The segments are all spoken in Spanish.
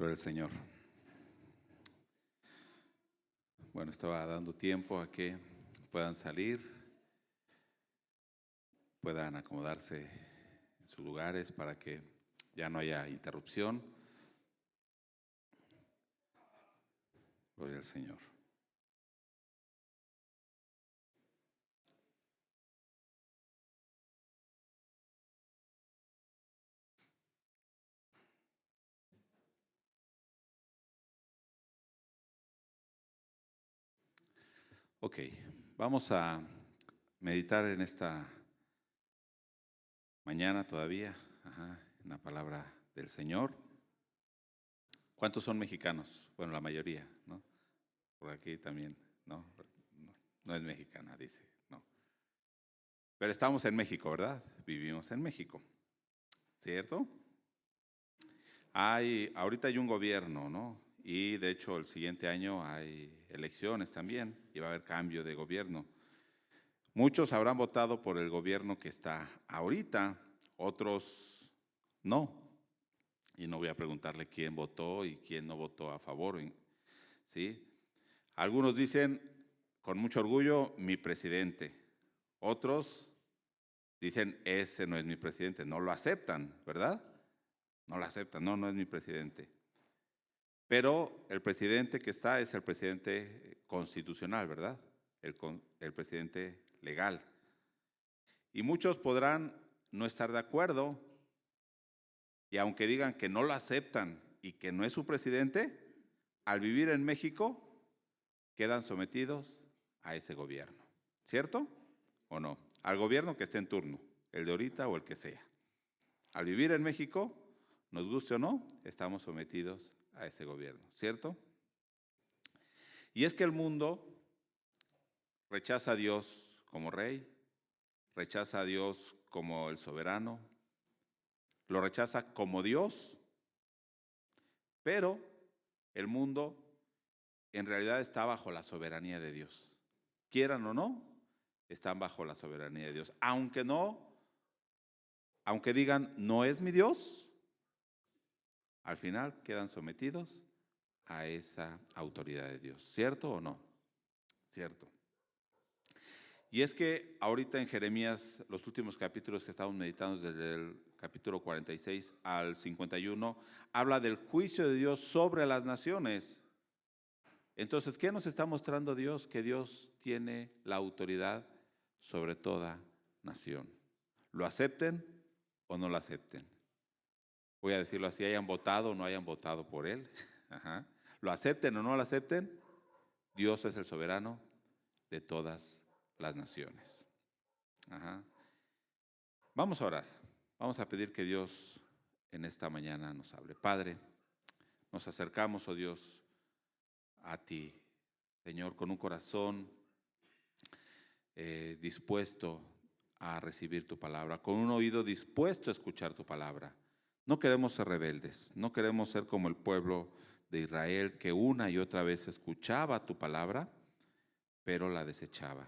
Gloria al Señor. Bueno, estaba dando tiempo a que puedan salir, puedan acomodarse en sus lugares para que ya no haya interrupción. Gloria al Señor. Ok, vamos a meditar en esta mañana todavía, en la palabra del Señor. ¿Cuántos son mexicanos? Bueno, la mayoría, ¿no? Por aquí también, ¿no? No es mexicana, dice, no. Pero estamos en México, ¿verdad? Vivimos en México, ¿cierto? Ahorita hay un gobierno, ¿no? Y de hecho el siguiente año hay elecciones también y va a haber cambio de gobierno. Muchos habrán votado por el gobierno que está ahorita, otros no. Y no voy a preguntarle quién votó y quién no votó a favor, ¿sí? Algunos dicen con mucho orgullo, mi presidente. Otros dicen, ese no es mi presidente. No lo aceptan, ¿verdad? No lo aceptan, no es mi presidente. Pero el presidente que está es el presidente constitucional, ¿verdad? El presidente legal. Y muchos podrán no estar de acuerdo, y aunque digan que no lo aceptan y que no es su presidente, al vivir en México quedan sometidos a ese gobierno, ¿cierto o no? Al gobierno que esté en turno, el de ahorita o el que sea. Al vivir en México, nos guste o no, estamos sometidos a ese gobierno, ¿cierto? Y es que el mundo rechaza a Dios como rey, rechaza a Dios como el soberano, lo rechaza como Dios, pero el mundo en realidad está bajo la soberanía de Dios. Quieran o no, están bajo la soberanía de Dios. Aunque digan, no es mi Dios, al final quedan sometidos a esa autoridad de Dios. ¿Cierto o no? Cierto. Y es que ahorita en Jeremías, los últimos capítulos que estamos meditando desde el capítulo 46 al 51, habla del juicio de Dios sobre las naciones. Entonces, ¿qué nos está mostrando Dios? Que Dios tiene la autoridad sobre toda nación. ¿Lo acepten o no lo acepten? Voy a decirlo así, hayan votado o no hayan votado por Él. ¿Lo acepten o no lo acepten? Dios es el soberano de todas las naciones. Vamos a orar. Vamos a pedir que Dios en esta mañana nos hable. Padre, nos acercamos, oh Dios, a ti, Señor, con un corazón dispuesto a recibir tu palabra, con un oído dispuesto a escuchar tu palabra. No queremos ser rebeldes, no queremos ser como el pueblo de Israel que una y otra vez escuchaba tu palabra, pero la desechaba.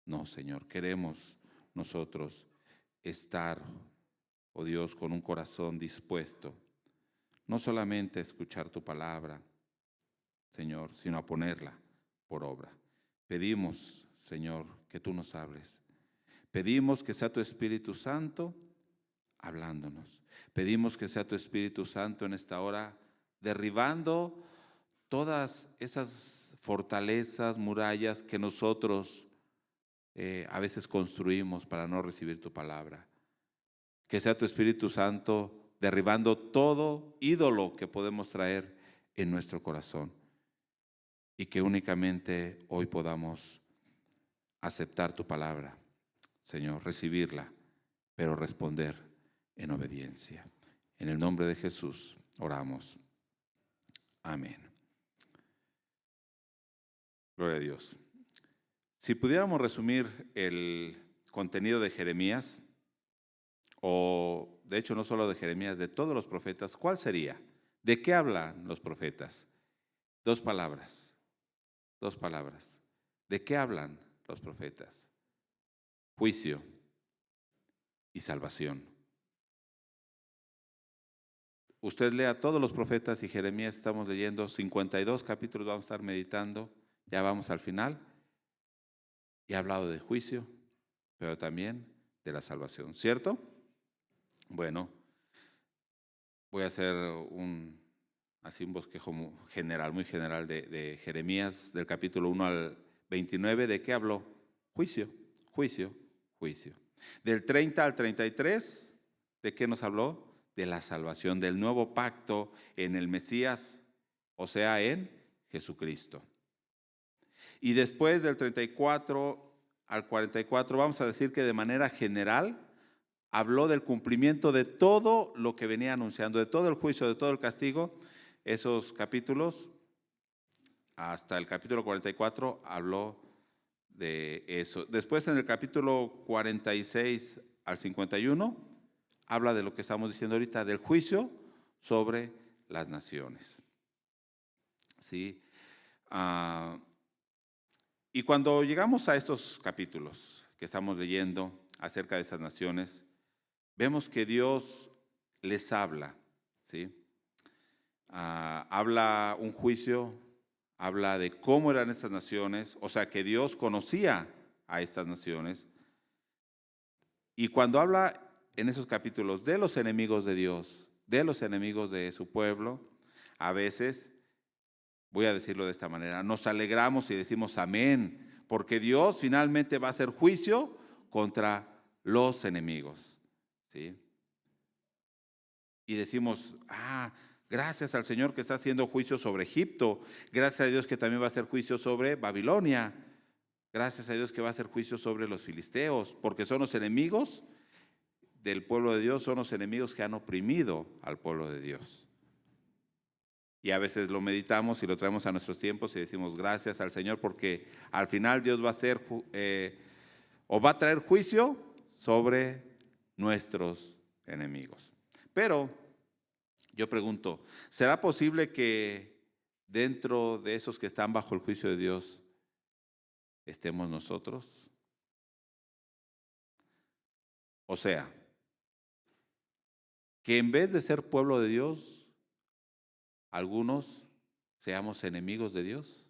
No, Señor, queremos nosotros estar, oh Dios, con un corazón dispuesto, no solamente a escuchar tu palabra, Señor, sino a ponerla por obra. Pedimos, Señor, que tú nos hables. Pedimos que sea tu Espíritu Santo hablándonos. Pedimos que sea tu Espíritu Santo en esta hora derribando todas esas fortalezas, murallas que nosotros a veces construimos para no recibir tu palabra. Que sea tu Espíritu Santo derribando todo ídolo que podemos traer en nuestro corazón y que únicamente hoy podamos aceptar tu palabra, Señor, recibirla, pero responder en obediencia. En el nombre de Jesús oramos. Amén. Gloria a Dios. Si pudiéramos resumir el contenido de Jeremías, o de hecho no solo de Jeremías, de todos los profetas, ¿cuál sería? ¿De qué hablan los profetas? Dos palabras. ¿De qué hablan los profetas? Juicio y salvación. usted lea todos los profetas y Jeremías, estamos leyendo 52 capítulos, vamos a estar meditando, ya vamos al final. Y ha hablado de juicio, pero también de la salvación, ¿cierto? Bueno, voy a hacer un bosquejo general, muy general de Jeremías, del capítulo 1 al 29. ¿De qué habló? Juicio, juicio, juicio. Del 30 al 33, ¿de qué nos habló? De la salvación, del nuevo pacto en el Mesías, o sea, en Jesucristo. Y después del 34 al 44, vamos a decir que de manera general habló del cumplimiento de todo lo que venía anunciando, de todo el juicio, de todo el castigo. Esos capítulos, hasta el capítulo 44, habló de eso. Después, en el capítulo 46 al 51, habla de lo que estamos diciendo ahorita, del juicio sobre las naciones. ¿Sí? Y cuando llegamos a estos capítulos que estamos leyendo acerca de esas naciones, vemos que Dios les habla, ¿sí? Habla un juicio, habla de cómo eran estas naciones, o sea que Dios conocía a estas naciones. Y cuando habla en esos capítulos de los enemigos de Dios, de los enemigos de su pueblo, a veces, voy a decirlo de esta manera, nos alegramos y decimos amén, porque Dios finalmente va a hacer juicio contra los enemigos, ¿sí? Y decimos, gracias al Señor que está haciendo juicio sobre Egipto, gracias a Dios que también va a hacer juicio sobre Babilonia, gracias a Dios que va a hacer juicio sobre los filisteos, porque son los enemigos del pueblo de Dios, son los enemigos que han oprimido al pueblo de Dios. Y a veces lo meditamos y lo traemos a nuestros tiempos y decimos gracias al Señor porque al final Dios va a hacer o va a traer juicio sobre nuestros enemigos. Pero yo pregunto, ¿será posible que dentro de esos que están bajo el juicio de Dios estemos nosotros? O sea, que en vez de ser pueblo de Dios, algunos seamos enemigos de Dios.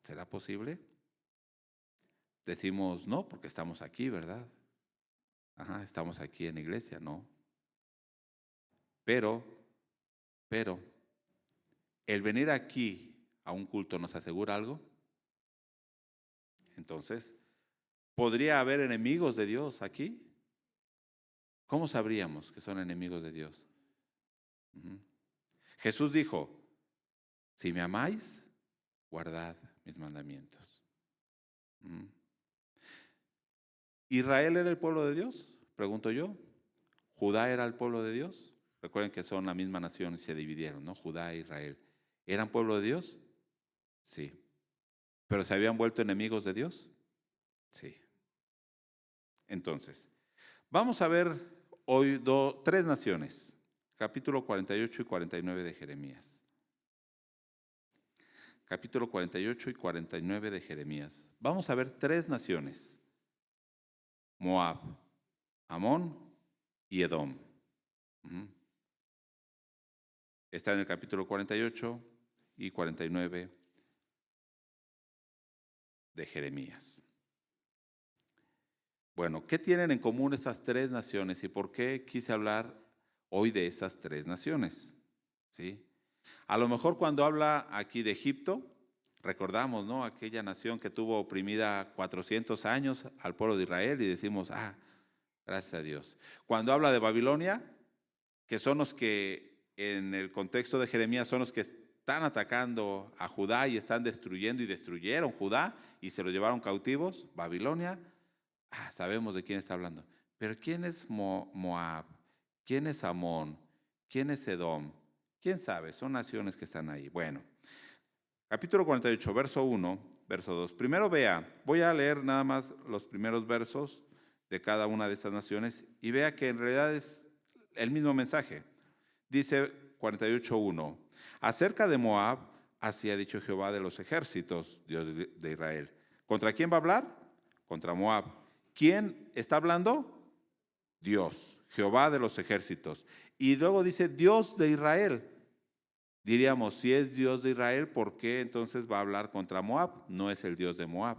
¿Será posible? Decimos no, porque estamos aquí, ¿verdad? Estamos aquí en la iglesia, no. Pero, el venir aquí a un culto nos asegura algo. Entonces, ¿podría haber enemigos de Dios aquí? ¿Cómo sabríamos que son enemigos de Dios? Jesús dijo, si me amáis, guardad mis mandamientos. ¿Israel era el pueblo de Dios? Pregunto yo. ¿Judá era el pueblo de Dios? Recuerden que son la misma nación y se dividieron, ¿no? Judá e Israel. ¿Eran pueblo de Dios? Sí. ¿Pero se habían vuelto enemigos de Dios? Sí. Entonces, vamos a ver hoy tres naciones, capítulo 48 y 49 de Jeremías. Capítulo 48 y 49 de Jeremías. Vamos a ver tres naciones: Moab, Amón y Edom. Está en el capítulo 48 y 49 de Jeremías. Bueno, ¿qué tienen en común estas tres naciones y por qué quise hablar hoy de esas tres naciones? ¿Sí? A lo mejor cuando habla aquí de Egipto, recordamos, ¿no? Aquella nación que tuvo oprimida 400 años al pueblo de Israel y decimos, gracias a Dios. Cuando habla de Babilonia, que son los que en el contexto de Jeremías son los que están atacando a Judá y están destruyendo y destruyeron Judá y se lo llevaron cautivos, Babilonia, sabemos de quién está hablando. Pero ¿quién es Moab? ¿Quién es Amón? ¿Quién es Edom? ¿Quién sabe? Son naciones que están ahí. Bueno, capítulo 48, verso 1, verso 2. Primero voy a leer nada más los primeros versos de cada una de estas naciones y vea que en realidad es el mismo mensaje. Dice 48:1, acerca de Moab, así ha dicho Jehová de los ejércitos, Dios de Israel. ¿Contra quién va a hablar? Contra Moab. ¿Quién está hablando? Dios, Jehová de los ejércitos. Y luego dice Dios de Israel. Diríamos, si es Dios de Israel, ¿por qué entonces va a hablar contra Moab? No es el Dios de Moab.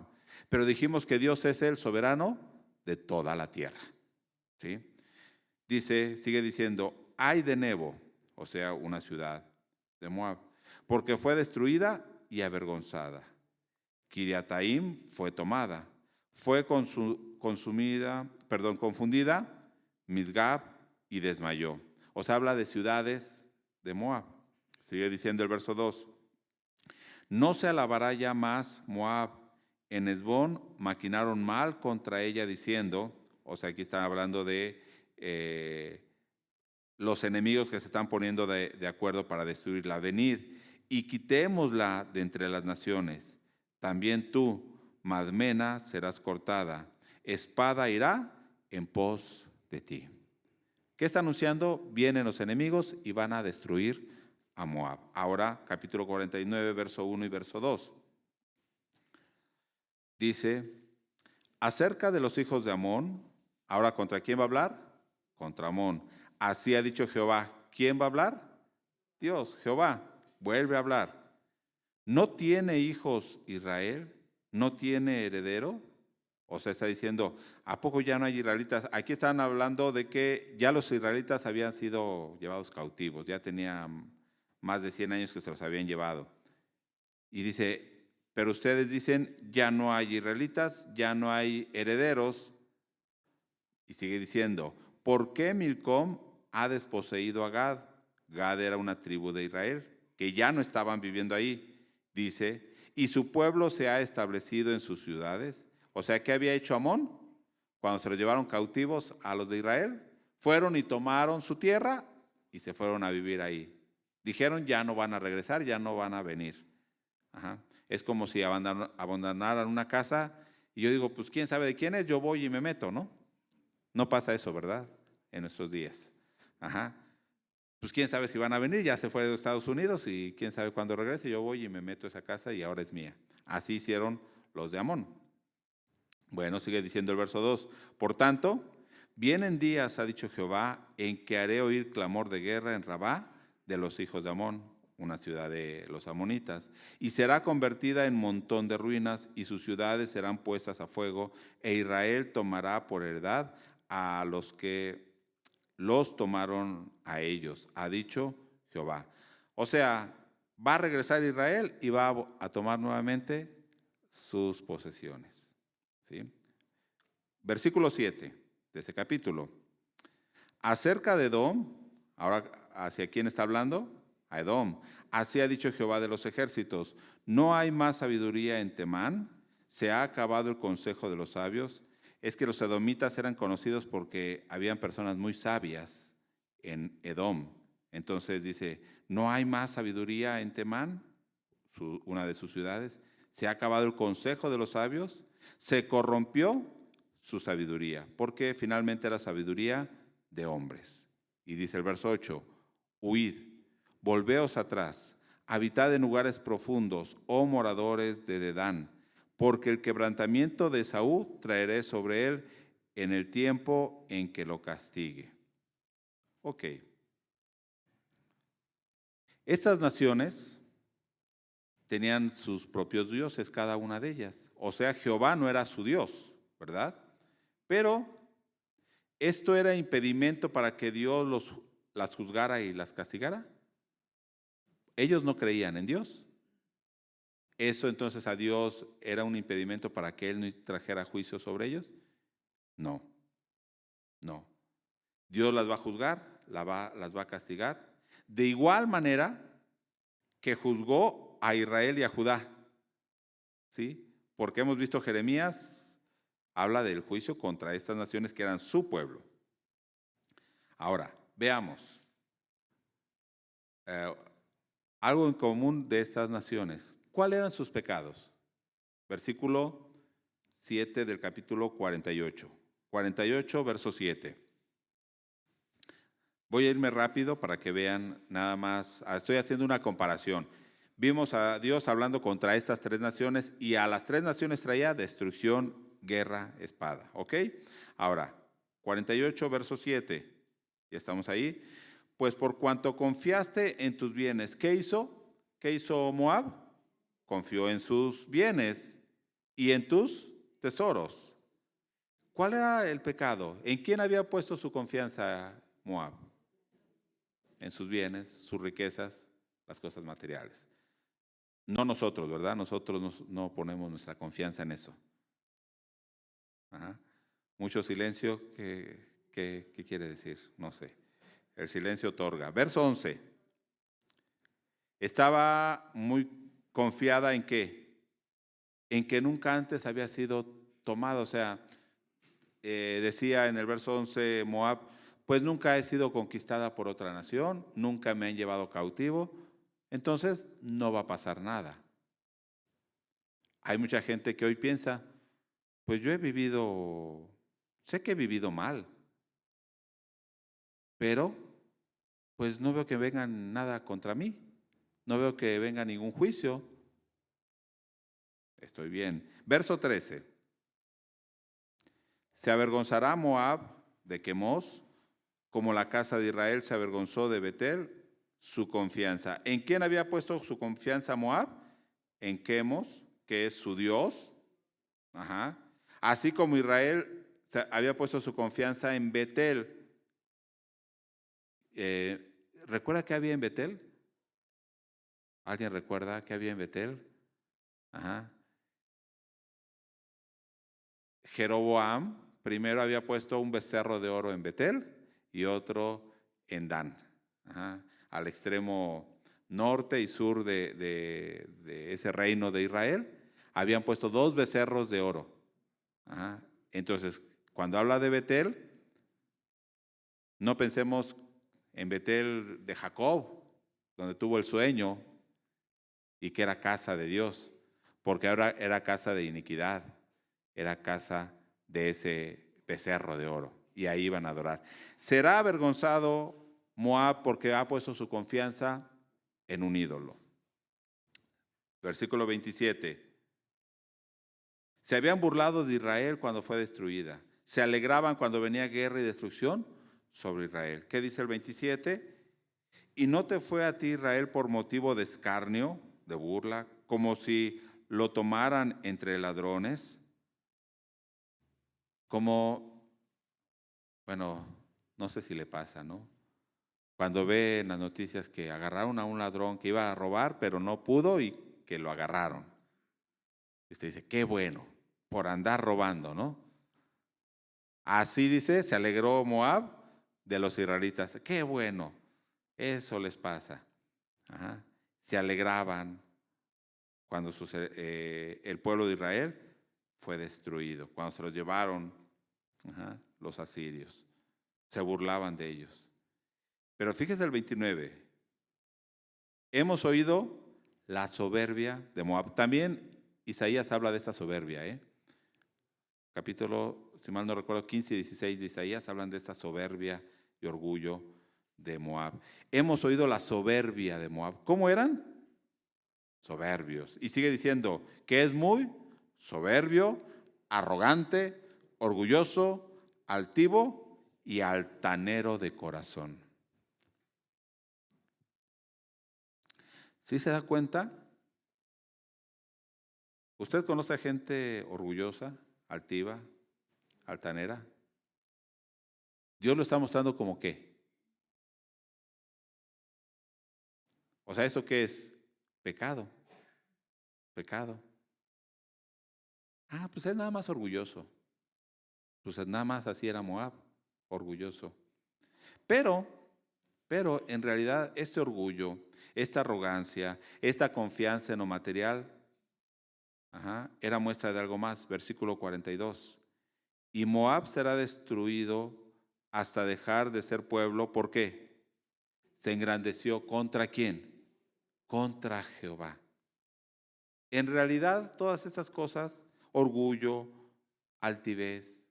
Pero dijimos que Dios es el soberano de toda la tierra. ¿Sí? Dice, sigue diciendo, ay de Nebo, o sea, una ciudad de Moab, porque fue destruida y avergonzada. Kiriataim fue tomada, fue confundida Misgab y desmayó. O sea, habla de ciudades de Moab. Sigue diciendo el verso 2. No se alabará ya más Moab. En Hesbón maquinaron mal contra ella diciendo, o sea, aquí están hablando de los enemigos que se están poniendo de acuerdo para destruirla. Venid y quitémosla de entre las naciones. También tú, Madmena, serás cortada. Espada irá en pos de ti. ¿Qué está anunciando? Vienen los enemigos y van a destruir a Moab. Ahora, capítulo 49, verso 1 y verso 2. Dice, acerca de los hijos de Amón, ahora ¿contra quién va a hablar? Contra Amón. Así ha dicho Jehová. ¿Quién va a hablar? Dios, Jehová. Vuelve a hablar. ¿No tiene hijos Israel? ¿No tiene heredero? O sea, está diciendo, ¿a poco ya no hay israelitas? Aquí están hablando de que ya los israelitas habían sido llevados cautivos. Ya tenían más de 100 años que se los habían llevado. Y dice, pero ustedes dicen, ya no hay israelitas, ya no hay herederos. Y sigue diciendo, ¿por qué Milcom ha desposeído a Gad? Gad era una tribu de Israel, que ya no estaban viviendo ahí. Dice, y su pueblo se ha establecido en sus ciudades. O sea, ¿qué había hecho Amón? Cuando se los llevaron cautivos a los de Israel, fueron y tomaron su tierra y se fueron a vivir ahí. Dijeron, ya no van a regresar, ya no van a venir. Ajá. Es como si abandonaran una casa y yo digo, pues quién sabe de quién es, yo voy y me meto, ¿no? No pasa eso, ¿verdad? En nuestros días. Ajá. Pues quién sabe si van a venir, ya se fue de Estados Unidos y quién sabe cuándo regrese, yo voy y me meto a esa casa y ahora es mía. Así hicieron los de Amón. Bueno, sigue diciendo el verso 2. Por tanto, vienen días, ha dicho Jehová, en que haré oír clamor de guerra en Rabá de los hijos de Amón, una ciudad de los amonitas, y será convertida en montón de ruinas, y sus ciudades serán puestas a fuego, e Israel tomará por heredad a los que los tomaron a ellos, ha dicho Jehová. O sea, va a regresar Israel y va a tomar nuevamente sus posesiones. ¿Sí? Versículo 7 de ese capítulo. Acerca de Edom, ahora ¿hacia quién está hablando? A Edom. Así ha dicho Jehová de los ejércitos, no hay más sabiduría en Temán, se ha acabado el consejo de los sabios. Es que los edomitas eran conocidos porque habían personas muy sabias en Edom. Entonces dice, no hay más sabiduría en Temán, una de sus ciudades. Se ha acabado el consejo de los sabios, se corrompió su sabiduría, porque finalmente era sabiduría de hombres. Y dice el verso 8, huid, volveos atrás, habitad en lugares profundos, oh moradores de Dedán, porque el quebrantamiento de Esaú traeré sobre él en el tiempo en que lo castigue. Ok. Estas naciones tenían sus propios dioses, cada una de ellas. O sea, Jehová no era su Dios, ¿verdad? Pero ¿esto era impedimento para que Dios las juzgara y las castigara? Ellos no creían en Dios. ¿Eso entonces a Dios era un impedimento para que Él no trajera juicio sobre ellos? No, no. Dios las va a juzgar, las va a castigar. De igual manera que juzgó a Israel y a Judá. ¿Sí? Porque hemos visto Jeremías habla del juicio contra estas naciones que eran su pueblo. Ahora, veamos. Algo en común de estas naciones. ¿Cuáles eran sus pecados? Versículo 7 del capítulo 48. 48, verso 7. Voy a irme rápido para que vean nada más. Estoy haciendo una comparación. Vimos a Dios hablando contra estas tres naciones y a las tres naciones traía destrucción, guerra, espada. ¿Ok? Ahora, 48, verso 7. Ya estamos ahí. Pues por cuanto confiaste en tus bienes, ¿qué hizo? ¿Qué hizo Moab? Confió en sus bienes y en tus tesoros. ¿Cuál era el pecado? ¿En quién había puesto su confianza Moab? En sus bienes, sus riquezas, las cosas materiales. No nosotros, ¿verdad? Nosotros no ponemos nuestra confianza en eso. Ajá. Mucho silencio, ¿qué quiere decir? No sé. El silencio otorga. Verso 11. Estaba muy confiada en qué? En que nunca antes había sido tomada. O sea, decía en el verso 11 Moab, pues nunca he sido conquistada por otra nación, nunca me han llevado cautivo, entonces no va a pasar nada. Hay mucha gente que hoy piensa, pues yo sé que he vivido mal, pero pues no veo que vengan nada contra mí, no veo que venga ningún juicio, estoy bien. Verso 13. Se avergonzará Moab de Quemos, como la casa de Israel se avergonzó de Betel, su confianza. ¿En quién había puesto su confianza Moab? En Quemos, que es su Dios. Ajá. Así como Israel había puesto su confianza en Betel. ¿Recuerda qué había en Betel? ¿Alguien recuerda qué había en Betel? Ajá. Jeroboam primero había puesto un becerro de oro en Betel y otro en Dan. Ajá. Al extremo norte y sur de ese reino de Israel, habían puesto dos becerros de oro. Ajá. Entonces, cuando habla de Betel, no pensemos en Betel de Jacob, donde tuvo el sueño y que era casa de Dios, porque ahora era casa de iniquidad, era casa de ese becerro de oro, y ahí iban a adorar. Será avergonzado Moab porque ha puesto su confianza en un ídolo. Versículo 27. Se habían burlado de Israel cuando fue destruida. Se alegraban cuando venía guerra y destrucción sobre Israel. ¿Qué dice el 27? Y no te fue a ti Israel por motivo de escarnio, de burla, como si lo tomaran entre ladrones, como, bueno, no sé si le pasa, ¿no? Cuando ve en las noticias que agarraron a un ladrón que iba a robar, pero no pudo y que lo agarraron. Usted dice, qué bueno, por andar robando, ¿no? Así dice, se alegró Moab de los israelitas. Qué bueno, eso les pasa. Ajá. Se alegraban cuando el pueblo de Israel fue destruido, cuando se los llevaron los asirios. Se burlaban de ellos. Pero fíjese el 29. Hemos oído la soberbia de Moab. También Isaías habla de esta soberbia. Capítulo, si mal no recuerdo, 15 y 16 de Isaías hablan de esta soberbia y orgullo de Moab. Hemos oído la soberbia de Moab. ¿Cómo eran? Soberbios. Y sigue diciendo que es muy soberbio, arrogante, orgulloso, altivo y altanero de corazón. ¿Sí se da cuenta? ¿Usted conoce a gente orgullosa, altiva, altanera? Dios lo está mostrando como qué. O sea, ¿eso qué es? Pecado. Pecado. Ah, pues es nada más orgulloso. Pues nada más así era Moab, orgulloso. Pero en realidad este orgullo, esta arrogancia, esta confianza en lo material, era muestra de algo más. Versículo 42. Y Moab será destruido hasta dejar de ser pueblo. ¿Por qué? Se engrandeció contra quién? Contra Jehová. En realidad todas estas cosas, orgullo, altivez,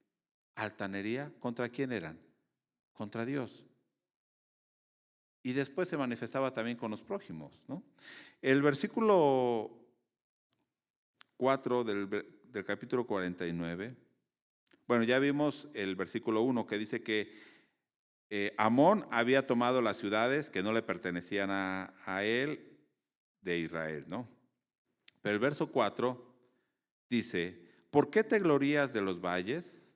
altanería, ¿contra quién eran? Contra Dios. Y después se manifestaba también con los prójimos, ¿no? El versículo 4 del capítulo 49, bueno, ya vimos el versículo 1 que dice que Amón había tomado las ciudades que no le pertenecían a él de Israel, ¿no? Pero el verso 4 dice, ¿por qué te glorías de los valles?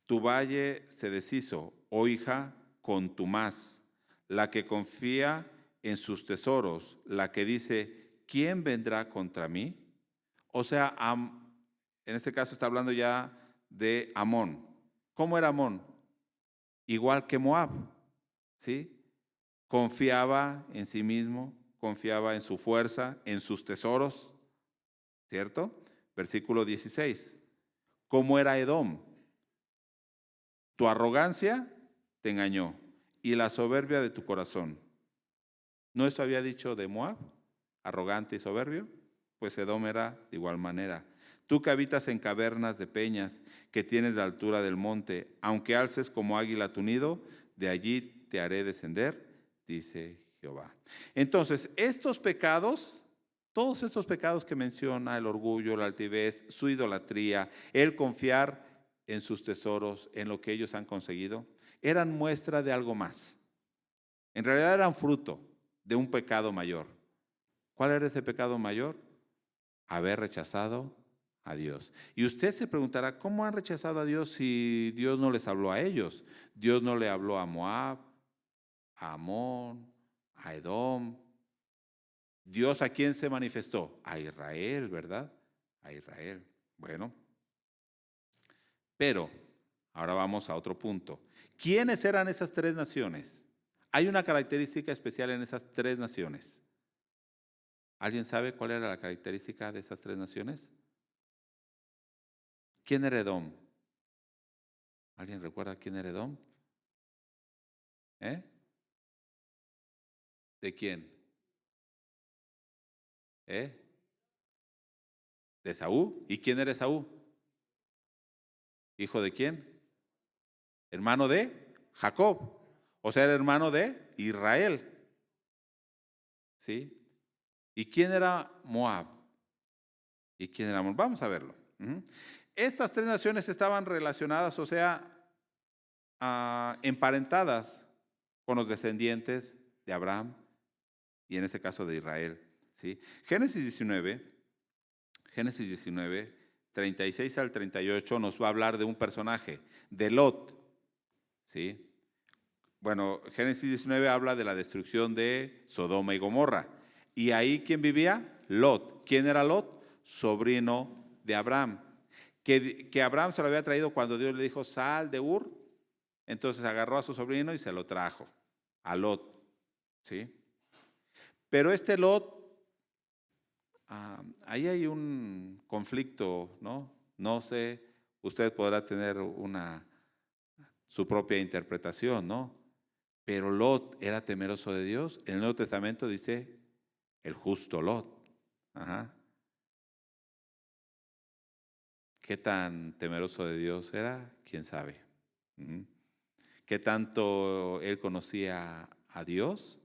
Tu valle se deshizo, oh hija, contumaz, la que confía en sus tesoros, la que dice, ¿quién vendrá contra mí? O sea, en este caso está hablando ya de Amón. ¿Cómo era Amón? Igual que Moab, ¿sí? Confiaba en sí mismo, confiaba en su fuerza, en sus tesoros, ¿cierto? Versículo 16. ¿Cómo era Edom? Tu arrogancia te engañó y la soberbia de tu corazón. ¿No eso había dicho de Moab? Arrogante y soberbio. Pues Edom era de igual manera. Tú que habitas en cavernas de peñas, que tienes la altura del monte, aunque alces como águila tu nido, de allí te haré descender, dice Jehová. Entonces, estos pecados, todos estos pecados que menciona, el orgullo, la altivez, su idolatría, el confiar en sus tesoros, en lo que ellos han conseguido, eran muestra de algo más. En realidad eran fruto de un pecado mayor. ¿Cuál era ese pecado mayor? Haber rechazado a Dios. Y usted se preguntará, ¿cómo han rechazado a Dios si Dios no les habló a ellos? Dios no le habló a Moab, a Amón, a Edom. ¿Dios a quién se manifestó? A Israel, ¿verdad? A Israel. Bueno, pero ahora vamos a otro punto. ¿Quiénes eran esas tres naciones? Hay una característica especial en esas tres naciones. ¿Alguien sabe cuál era la característica de esas tres naciones? ¿Quién era Edom? ¿Alguien recuerda quién era Edom? ¿Eh? ¿De quién? ¿Eh? ¿De Esaú? ¿Y quién era Esaú? ¿Hijo de quién? Hermano de Jacob. O sea, era hermano de Israel. ¿Sí? ¿Y quién era Moab? ¿Y quién era Moab? Vamos a verlo. Estas tres naciones estaban relacionadas, o sea, emparentadas con los descendientes de Abraham y en este caso de Israel. ¿Sí? Génesis 19, 36 al 38 nos va a hablar de un personaje, de Lot. ¿Sí? Bueno, Génesis 19 habla de la destrucción de Sodoma y Gomorra. ¿Y ahí quién vivía? Lot. ¿Quién era Lot? Sobrino de Abraham. Que Abraham se lo había traído cuando Dios le dijo, sal de Ur. Entonces agarró a su sobrino y se lo trajo, a Lot. ¿Sí? Pero este Lot, ahí hay un conflicto, ¿no? No sé, usted podrá tener su propia interpretación, ¿no? Pero Lot era temeroso de Dios. En el Nuevo Testamento dice el justo Lot. Ajá. ¿Qué tan temeroso de Dios era? ¿Quién sabe? ¿Qué tanto él conocía a Dios?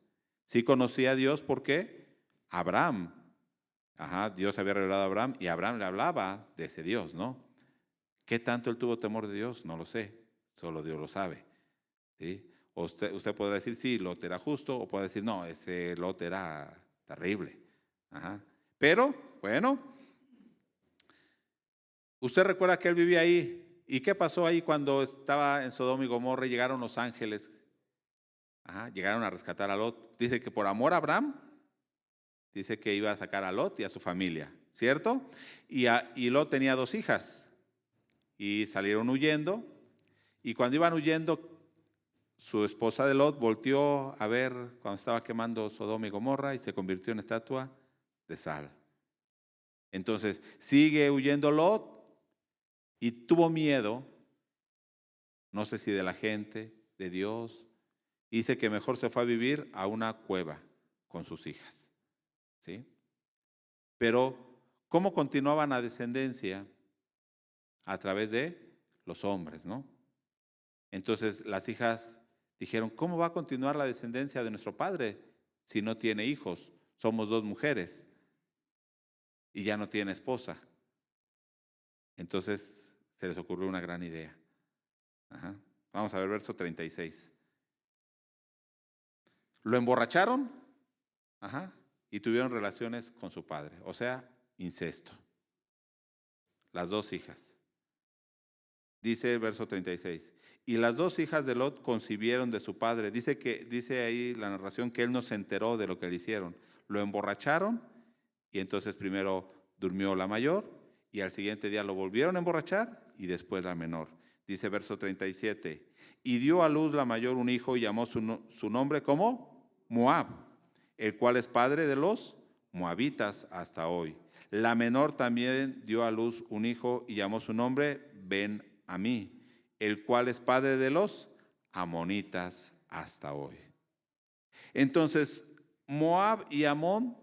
Sí conocía a Dios porque Abraham, Dios había revelado a Abraham y Abraham le hablaba de ese Dios, ¿no? ¿Qué tanto él tuvo temor de Dios? No lo sé, solo Dios lo sabe. ¿Sí? Usted podrá decir, sí, Lot era justo, o puede decir, no, ese Lot era terrible. Pero, bueno, usted recuerda que él vivía ahí. ¿Y qué pasó ahí cuando estaba en Sodoma y Gomorra y llegaron los ángeles? Llegaron a rescatar a Lot. Dice que por amor a Abraham, dice que iba a sacar a Lot y a su familia, ¿cierto? Y Lot tenía dos hijas y salieron huyendo. Y cuando iban huyendo, su esposa de Lot volteó a ver cuando estaba quemando Sodoma y Gomorra y se convirtió en estatua de sal. Entonces sigue huyendo Lot y tuvo miedo, no sé si de la gente, de Dios. Dice que mejor se fue a vivir a una cueva con sus hijas. ¿Sí? Pero, ¿cómo continuaban la descendencia? A través de los hombres, ¿no? Entonces las hijas dijeron, ¿cómo va a continuar la descendencia de nuestro padre si no tiene hijos? Somos dos mujeres y ya no tiene esposa. Entonces se les ocurrió una gran idea. Vamos a ver verso 36. Lo emborracharon, ajá, y tuvieron relaciones con su padre, o sea, incesto. Las dos hijas. Dice el verso 36. Y las dos hijas de Lot concibieron de su padre. Dice ahí la narración que él no se enteró de lo que le hicieron. Lo emborracharon y entonces primero durmió la mayor y al siguiente día lo volvieron a emborrachar y después la menor. Dice verso 37. Y dio a luz la mayor un hijo y llamó su nombre como Moab, el cual es padre de los moabitas hasta hoy. La menor también dio a luz un hijo y llamó su nombre Ben-Amí, el cual es padre de los amonitas hasta hoy. Entonces, Moab y Amón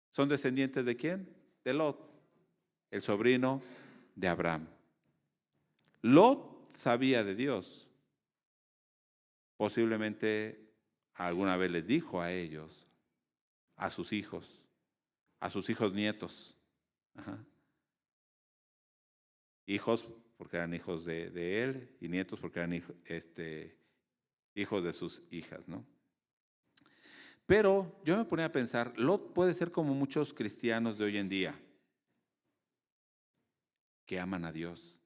son descendientes ¿de quién? De Lot, el sobrino de Abraham. Lot sabía de Dios. Posiblemente alguna vez les dijo a ellos, a sus hijos nietos. Ajá. Hijos porque eran hijos de él y nietos porque eran hijos de sus hijas, ¿no? Pero yo me ponía a pensar, Lot puede ser como muchos cristianos de hoy en día que aman a Dios.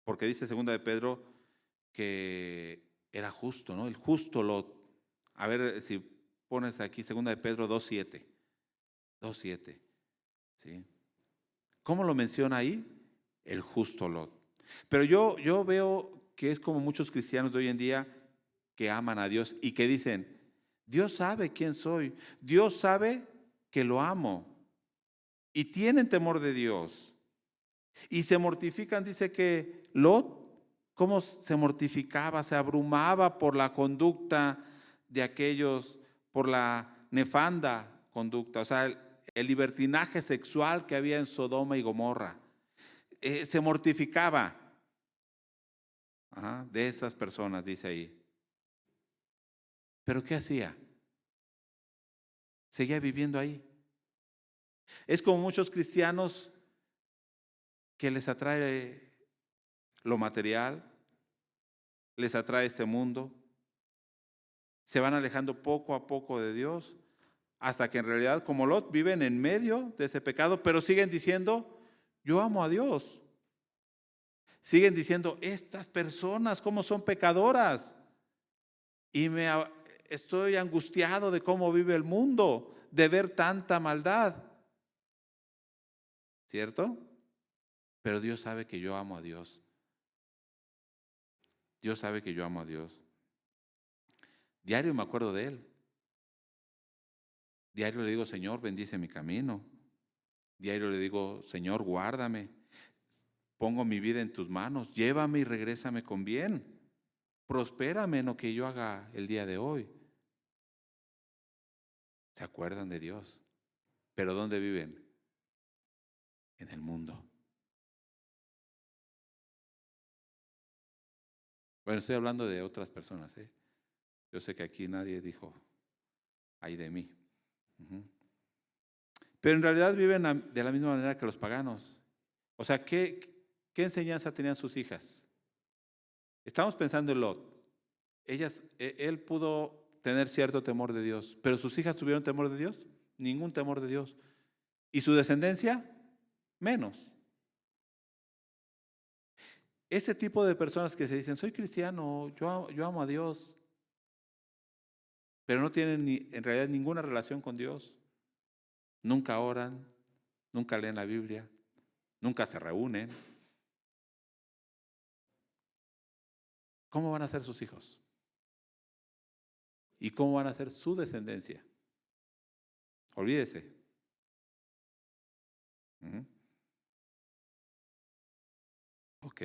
Porque dice 2 de Pedro que era justo, ¿no? El justo Lot. A ver si pones aquí 2 de Pedro 2:7. 2:7. ¿Sí? ¿Cómo lo menciona ahí? El justo Lot. Pero yo veo que es como muchos cristianos de hoy en día que aman a Dios y que dicen, Dios sabe quién soy, Dios sabe que lo amo y tienen temor de Dios y se mortifican. Dice que Lot, ¿cómo se mortificaba? Se abrumaba por la conducta de aquellos, por la nefanda conducta, o sea, el libertinaje sexual que había en Sodoma y Gomorra. Se mortificaba de esas personas, dice ahí. ¿Pero qué hacía? Seguía viviendo ahí. Es como muchos cristianos que les atrae lo material, les atrae este mundo, se van alejando poco a poco de Dios, hasta que en realidad, como Lot, viven en medio de ese pecado, pero siguen diciendo, yo amo a Dios. Siguen diciendo, estas personas, ¿cómo son pecadoras? Y estoy angustiado de cómo vive el mundo, de ver tanta maldad. ¿Cierto? Pero Dios sabe que yo amo a Dios. Dios sabe que yo amo a Dios. Diario me acuerdo de Él. Diario le digo, Señor, bendice mi camino. Diario le digo, Señor, guárdame. Pongo mi vida en tus manos. Llévame y regrésame con bien. Prospérame en lo que yo haga el día de hoy. ¿Se acuerdan de Dios? ¿Pero dónde viven? En el mundo. Bueno, estoy hablando de otras personas, ¿eh? Yo sé que aquí nadie dijo, ay de mí. Pero en realidad viven de la misma manera que los paganos. O sea, ¿qué enseñanza tenían sus hijas? Estamos pensando en Lot. Él pudo tener cierto temor de Dios, pero sus hijas tuvieron temor de Dios, ningún temor de Dios. Y su descendencia, menos. Este tipo de personas que se dicen, soy cristiano, yo amo a Dios, pero no tienen en realidad ninguna relación con Dios. Nunca oran, nunca leen la Biblia, nunca se reúnen. ¿Cómo van a ser sus hijos? ¿Y cómo van a ser su descendencia? Olvídese. Ok.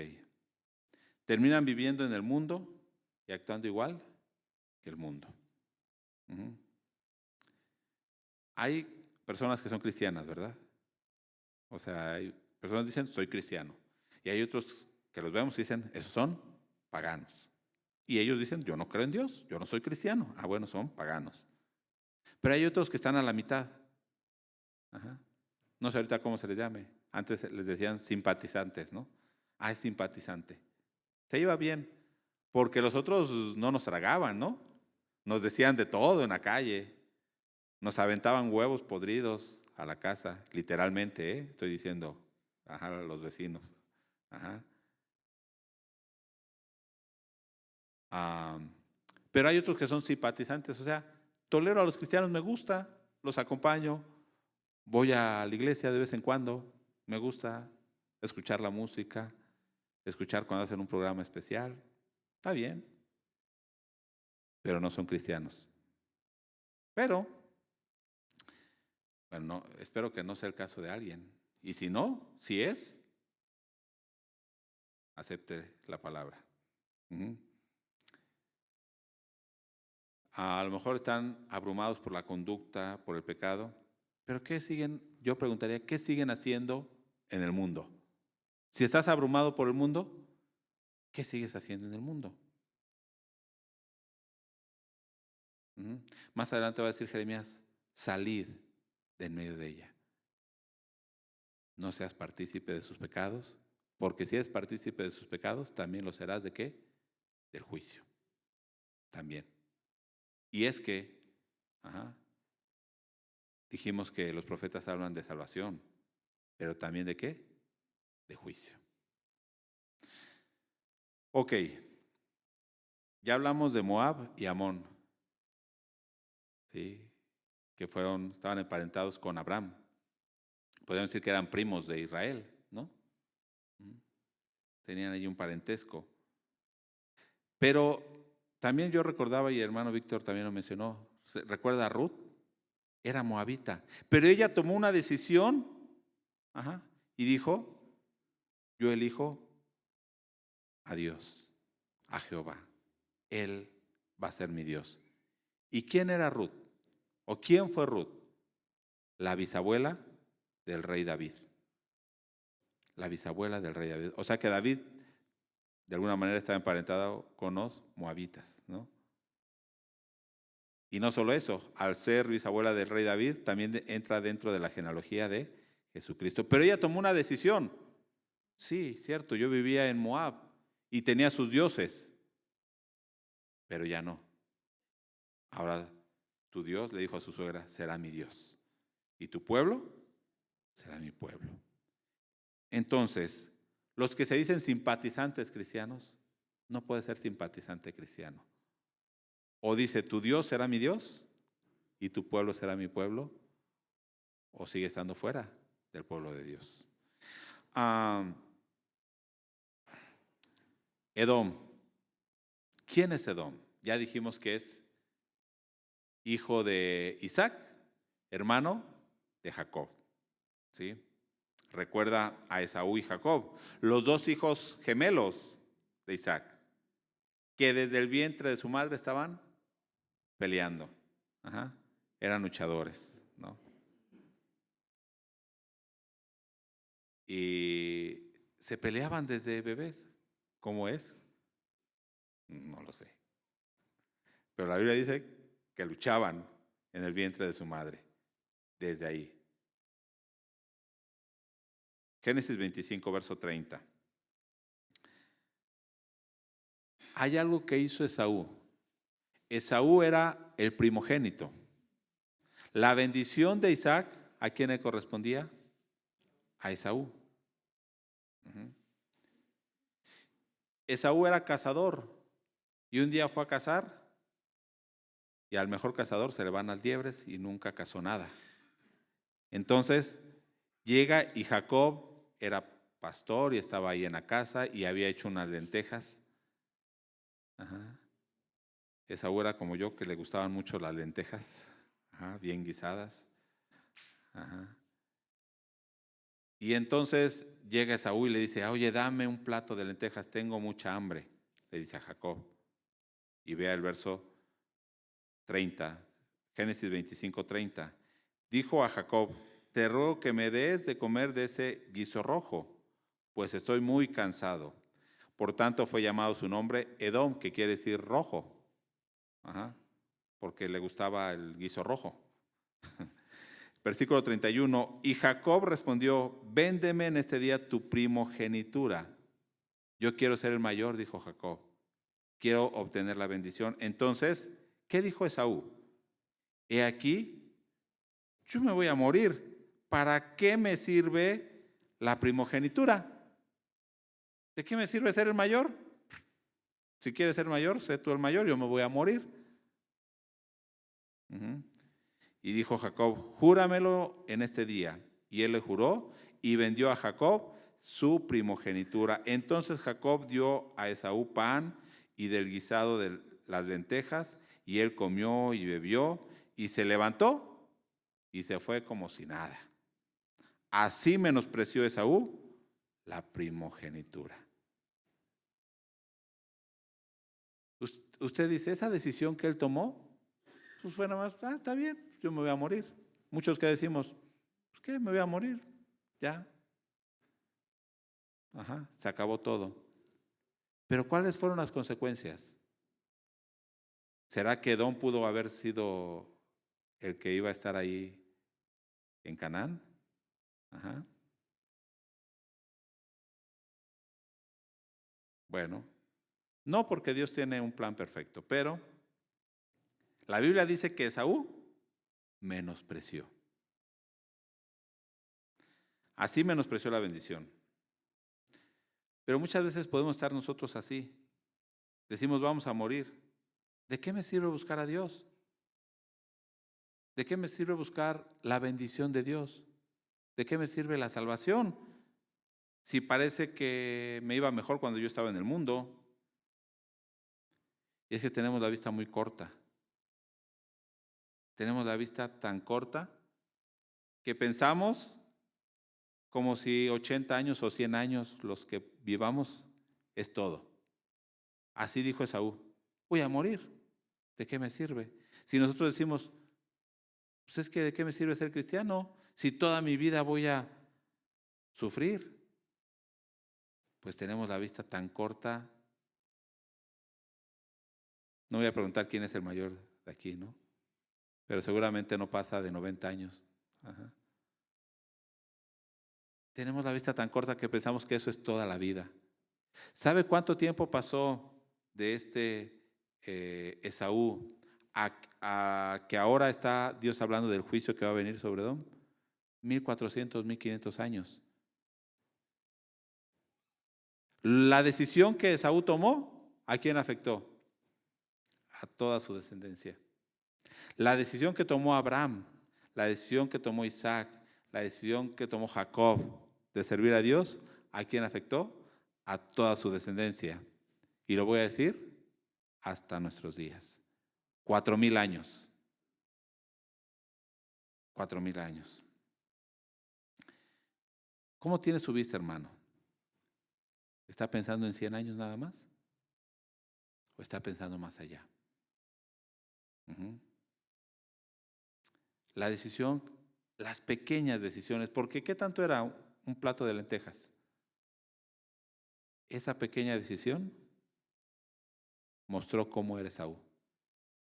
Terminan viviendo en el mundo y actuando igual que el mundo. Hay personas que son cristianas, ¿verdad? O sea, hay personas que dicen, soy cristiano. Y hay otros que los vemos y dicen, esos son paganos. Y ellos dicen, yo no creo en Dios, yo no soy cristiano. Ah, bueno, son paganos. Pero hay otros que están a la mitad. No sé ahorita cómo se les llame. Antes les decían simpatizantes, ¿no? Ah, es simpatizante. Se iba bien, porque los otros no nos tragaban, ¿no? Nos decían de todo en la calle. Nos aventaban huevos podridos a la casa, literalmente, ¿eh? Estoy diciendo, ajá, a los vecinos. Ajá. Ah, pero hay otros que son simpatizantes, o sea, tolero a los cristianos, me gusta, los acompaño, voy a la iglesia de vez en cuando, me gusta escuchar la música, escuchar cuando hacen un programa especial, está bien, pero no son cristianos. Pero, bueno, espero que no sea el caso de alguien. Y si no, si es, acepte la palabra. Uh-huh. A lo mejor están abrumados por la conducta, por el pecado, pero ¿qué siguen? Yo preguntaría, ¿qué siguen haciendo en el mundo? Si estás abrumado por el mundo, ¿qué sigues haciendo en el mundo? Uh-huh. Más adelante va a decir Jeremías, salid de en medio de ella. No seas partícipe de sus pecados, porque si eres partícipe de sus pecados, también lo serás ¿de qué? Del juicio. También. Y es que, dijimos que los profetas hablan de salvación, pero también ¿de qué? De juicio. Ok, ya hablamos de Moab y Amón, ¿sí? Que estaban emparentados con Abraham. Podríamos decir que eran primos de Israel, ¿no? Tenían ahí un parentesco. Pero también yo recordaba, y el hermano Víctor también lo mencionó, ¿recuerda a Ruth? Era moabita. Pero ella tomó una decisión, y dijo, yo elijo a Dios, a Jehová. Él va a ser mi Dios. ¿Y quién era Ruth? ¿O quién fue Ruth? La bisabuela del rey David. La bisabuela del rey David. O sea que David, de alguna manera, estaba emparentado con los moabitas, ¿no? Y no solo eso, al ser bisabuela del rey David, también entra dentro de la genealogía de Jesucristo. Pero ella tomó una decisión. Sí, cierto, yo vivía en Moab y tenía sus dioses, pero ya no. Ahora tu Dios, le dijo a su suegra, será mi Dios. Y tu pueblo será mi pueblo. Entonces, los que se dicen simpatizantes cristianos, no puede ser simpatizante cristiano. O dice, tu Dios será mi Dios y tu pueblo será mi pueblo, o sigue estando fuera del pueblo de Dios. Edom. ¿Quién es Edom? Ya dijimos que es hijo de Isaac, hermano de Jacob. ¿Sí? Recuerda a Esaú y Jacob, los dos hijos gemelos de Isaac, que desde el vientre de su madre estaban peleando. Eran luchadores, ¿no? Y se peleaban desde bebés. ¿Cómo es? No lo sé. Pero la Biblia dice que luchaban en el vientre de su madre, desde ahí. Génesis 25, verso 30. Hay algo que hizo Esaú. Esaú era el primogénito. La bendición de Isaac, ¿a quién le correspondía? A Esaú. Esaú era cazador y un día fue a cazar y al mejor cazador se le van las liebres y nunca cazó nada. Entonces llega y Jacob era pastor y estaba ahí en la casa y había hecho unas lentejas. Esaú era como yo, que le gustaban mucho las lentejas, bien guisadas. Y entonces llega Esaú y le dice, oye, dame un plato de lentejas, tengo mucha hambre, le dice a Jacob. Y vea el verso 30, Génesis 25, 30. Dijo a Jacob, te ruego que me des de comer de ese guiso rojo, pues estoy muy cansado. Por tanto fue llamado su nombre Edom, que quiere decir rojo, porque le gustaba el guiso rojo. Versículo 31, y Jacob respondió, véndeme en este día tu primogenitura. Yo quiero ser el mayor, dijo Jacob. Quiero obtener la bendición. Entonces, ¿Qué dijo Esaú? He aquí, yo me voy a morir. ¿Para qué me sirve la primogenitura? ¿De qué me sirve ser el mayor? Si quieres ser mayor, sé tú el mayor, yo me voy a morir. Y dijo Jacob, júramelo en este día. Y él le juró y vendió a Jacob su primogenitura. Entonces Jacob dio a Esaú pan y del guisado de las lentejas, y él comió y bebió y se levantó y se fue como si nada. Así menospreció Esaú la primogenitura. Usted dice, esa decisión que él tomó, pues fue nada más, está bien, yo me voy a morir. Muchos que decimos, pues qué, me voy a morir, ya. Se acabó todo. Pero ¿cuáles fueron las consecuencias? ¿Será que Edom pudo haber sido el que iba a estar ahí en Canaán? Bueno, no, porque Dios tiene un plan perfecto, pero la Biblia dice que Esaú menospreció. Así menospreció la bendición. Pero muchas veces podemos estar nosotros así. Decimos, vamos a morir. ¿De qué me sirve buscar a Dios? ¿De qué me sirve buscar la bendición de Dios? ¿De qué me sirve la salvación? Si parece que me iba mejor cuando yo estaba en el mundo. Y es que tenemos la vista muy corta. Tenemos la vista tan corta que pensamos como si 80 años o 100 años los que vivamos es todo. Así dijo Esaú, voy a morir, ¿de qué me sirve? Si nosotros decimos, pues es que ¿de qué me sirve ser cristiano? Si toda mi vida voy a sufrir. Pues tenemos la vista tan corta. No voy a preguntar quién es el mayor de aquí, ¿no? Pero seguramente no pasa de 90 años. Tenemos la vista tan corta que pensamos que eso es toda la vida. ¿Sabe cuánto tiempo pasó de este Esaú a que ahora está Dios hablando del juicio que va a venir sobre Edom? 1400, 1500 años. La decisión que Esaú tomó, ¿a quién afectó? A toda su descendencia. La decisión que tomó Abraham, la decisión que tomó Isaac, la decisión que tomó Jacob de servir a Dios, ¿a quién afectó? A toda su descendencia. Y lo voy a decir hasta nuestros días. 4000 años. 4000 años. ¿Cómo tiene su vista, hermano? ¿Está pensando en 100 años nada más? ¿O está pensando más allá? La decisión, las pequeñas decisiones, porque ¿qué tanto era un plato de lentejas? Esa pequeña decisión mostró cómo era Esaú.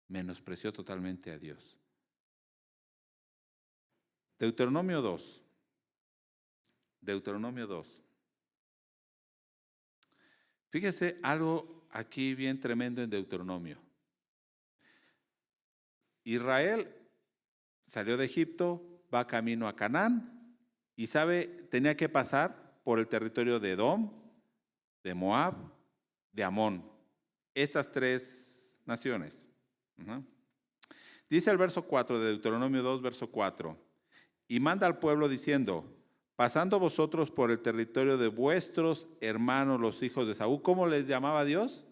Menospreció totalmente a Dios. Deuteronomio 2. Deuteronomio 2. Fíjese algo aquí bien tremendo en Deuteronomio. Israel salió de Egipto, va camino a Canaán y tenía que pasar por el territorio de Edom, de Moab, de Amón. Estas tres naciones. Dice el verso 4 de Deuteronomio 2, verso 4. Y manda al pueblo diciendo, pasando vosotros por el territorio de vuestros hermanos, los hijos de Esaú. ¿Cómo les llamaba Dios?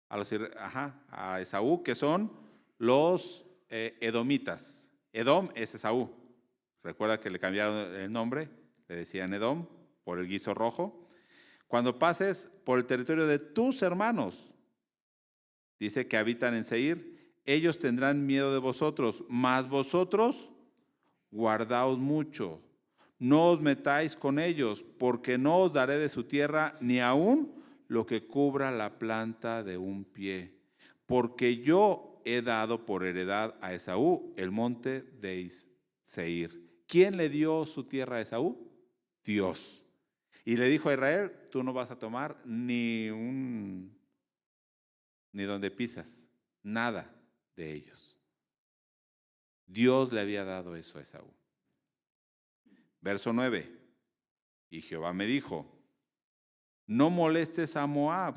A Esaú, que son los edomitas. Edom es Esaú. Recuerda que le cambiaron el nombre, le decían Edom por el guiso rojo. Cuando pases por el territorio de tus hermanos, dice que habitan en Seir, ellos tendrán miedo de vosotros, mas vosotros guardaos mucho. No os metáis con ellos, porque no os daré de su tierra ni aún lo que cubra la planta de un pie. Porque yo he dado por heredad a Esaú el monte de Seir. ¿Quién le dio su tierra a Esaú? Dios. Y le dijo a Israel, tú no vas a tomar ni donde pisas, nada. de ellos. Dios le había dado eso a Esaú. Verso 9. Y Jehová me dijo, no molestes a Moab,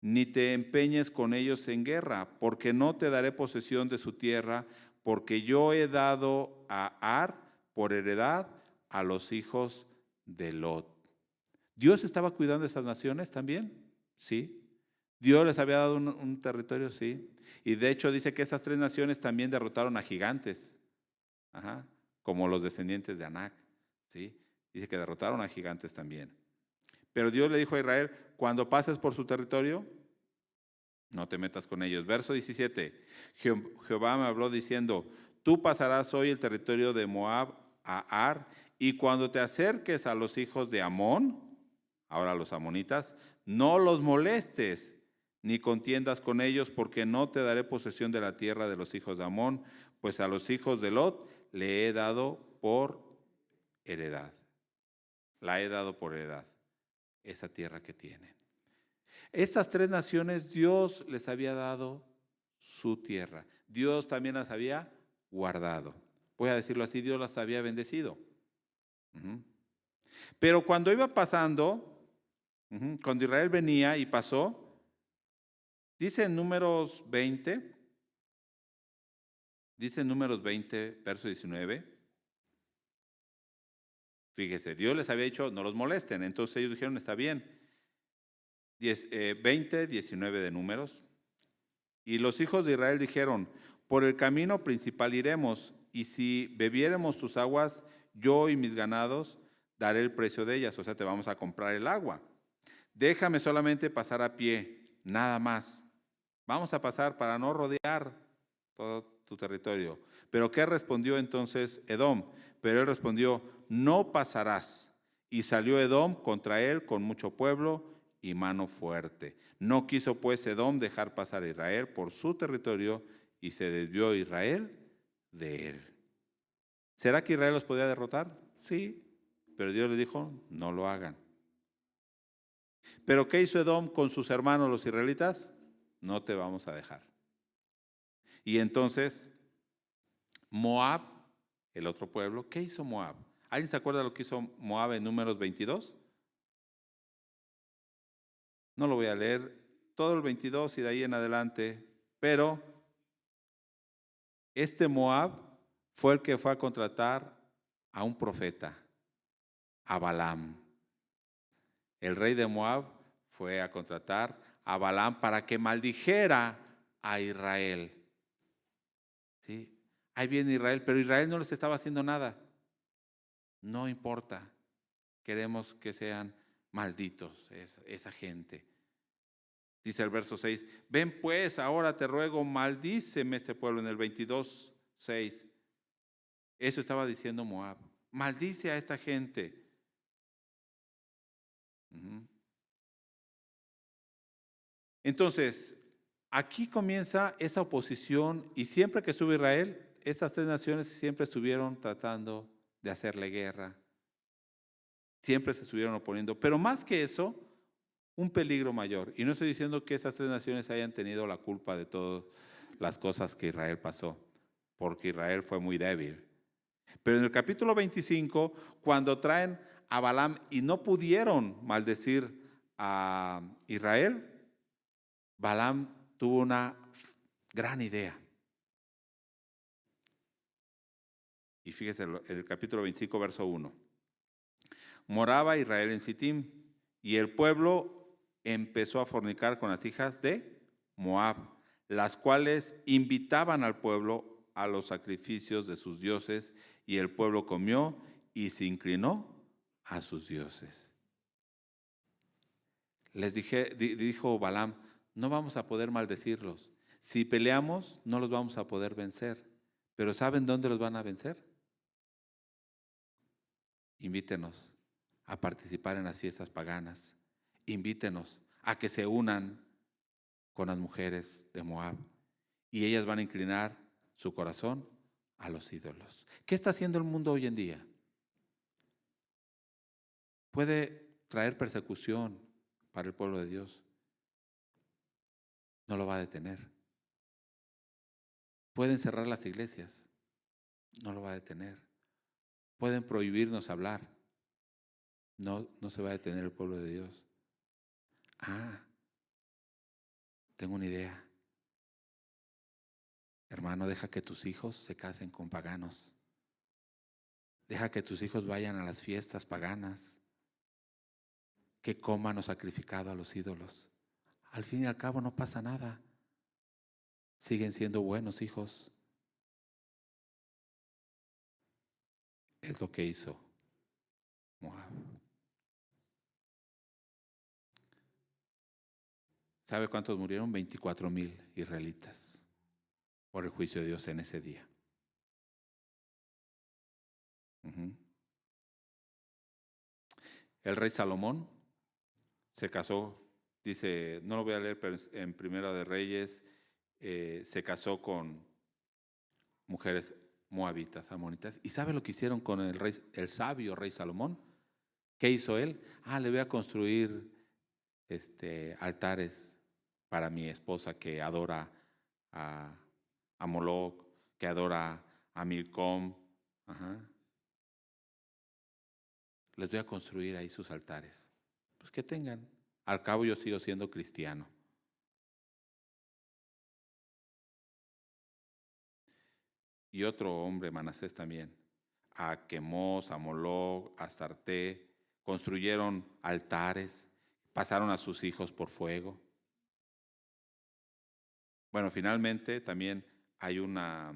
ni te empeñes con ellos en guerra, porque no te daré posesión de su tierra, porque yo he dado a Ar por heredad a los hijos de Lot. ¿Dios estaba cuidando de esas naciones también? Sí. ¿Dios les había dado un territorio? Sí. Y de hecho dice que esas 3 naciones también derrotaron a gigantes, como los descendientes de Anac. ¿Sí? Dice que derrotaron a gigantes también. Pero Dios le dijo a Israel, cuando pases por su territorio, no te metas con ellos. Verso 17, Jehová me habló diciendo, tú pasarás hoy el territorio de Moab a Ar, y cuando te acerques a los hijos de Amón, ahora los amonitas, no los molestes, ni contiendas con ellos, porque no te daré posesión de la tierra de los hijos de Amón, pues a los hijos de Lot le he dado por heredad. La he dado por heredad, esa tierra que tienen. Estas 3 naciones Dios les había dado su tierra. Dios también las había guardado. Voy a decirlo así, Dios las había bendecido. Pero cuando iba pasando, cuando Israel venía y pasó, dice en Números 20, verso 19, fíjese, Dios les había dicho, no los molesten, entonces ellos dijeron, está bien. 20, 19 de Números. Y los hijos de Israel dijeron, por el camino principal iremos, y si bebiéremos tus aguas, yo y mis ganados, daré el precio de ellas, o sea, te vamos a comprar el agua. Déjame solamente pasar a pie, nada más. Vamos a pasar para no rodear todo tu territorio. Pero ¿qué respondió entonces Edom? Pero él respondió, no pasarás. Y salió Edom contra él con mucho pueblo y mano fuerte. No quiso pues Edom dejar pasar a Israel por su territorio, y se desvió Israel de él. ¿Será que Israel los podía derrotar? Sí, pero Dios les dijo, no lo hagan. ¿Pero qué hizo Edom con sus hermanos los israelitas? No te vamos a dejar. Y entonces, Moab, el otro pueblo, ¿qué hizo Moab? ¿Alguien se acuerda de lo que hizo Moab en Números 22? No lo voy a leer, todo el 22 y de ahí en adelante, pero este Moab fue el que fue a contratar a un profeta, a Balaam. El rey de Moab fue a contratar a Balaam para que maldijera a Israel. ¿Sí? Ahí viene Israel, pero Israel no les estaba haciendo nada. No importa, queremos que sean malditos esa gente. Dice el verso 6, ven pues, ahora te ruego, maldíceme este pueblo. En el 22, 6, eso estaba diciendo Moab. Maldice a esta gente. Entonces, aquí comienza esa oposición, y siempre que sube Israel, estas 3 naciones siempre estuvieron tratando de hacerle guerra. Siempre se estuvieron oponiendo. Pero más que eso, un peligro mayor. Y no estoy diciendo que esas 3 naciones hayan tenido la culpa de todas las cosas que Israel pasó, porque Israel fue muy débil. Pero en el capítulo 25, cuando traen a Balaam y no pudieron maldecir a Israel, Balaam tuvo una gran idea. Y fíjese en el capítulo 25, verso 1. Moraba Israel en Sittim, y el pueblo empezó a fornicar con las hijas de Moab, las cuales invitaban al pueblo a los sacrificios de sus dioses, y el pueblo comió y se inclinó a sus dioses. Dijo Balaam, no vamos a poder maldecirlos. Si peleamos, no los vamos a poder vencer. Pero ¿saben dónde los van a vencer? Invítenos a participar en las fiestas paganas. Invítenos a que se unan con las mujeres de Moab, y ellas van a inclinar su corazón a los ídolos. ¿Qué está haciendo el mundo hoy en día? Puede traer persecución para el pueblo de Dios. no lo va a detener. Pueden cerrar las iglesias, no lo va a detener. Pueden prohibirnos hablar, no se va a detener el pueblo de Dios. Tengo una idea. Hermano, deja que tus hijos se casen con paganos. Deja que tus hijos vayan a las fiestas paganas, que coman lo sacrificado a los ídolos. Al fin y al cabo no pasa nada. Siguen siendo buenos hijos. Es lo que hizo Moab. ¿Sabe cuántos murieron? 24,000 israelitas por el juicio de Dios en ese día. El rey Salomón se casó, dice, no lo voy a leer, pero en Primera de Reyes, se casó con mujeres moabitas, amonitas. ¿Y sabe lo que hicieron con el sabio rey Salomón? ¿Qué hizo él? Le voy a construir altares para mi esposa que adora a Moloc, que adora a Milcom. Les voy a construir ahí sus altares. Pues que tengan. Al cabo yo sigo siendo cristiano. Y otro hombre, Manasés también, a Quemos, a Moloc, a Astarte, construyeron altares, pasaron a sus hijos por fuego. Bueno, finalmente también hay una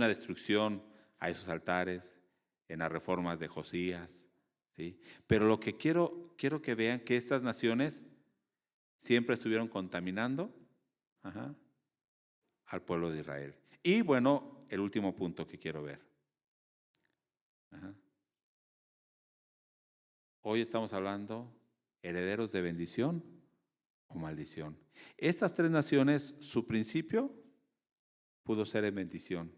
destrucción a esos altares en las reformas de Josías, ¿sí? Pero lo que quiero que vean que estas naciones siempre estuvieron contaminando al pueblo de Israel. Y bueno, el último punto que quiero ver. Hoy estamos hablando herederos de bendición o maldición. Estas tres naciones, su principio pudo ser en bendición.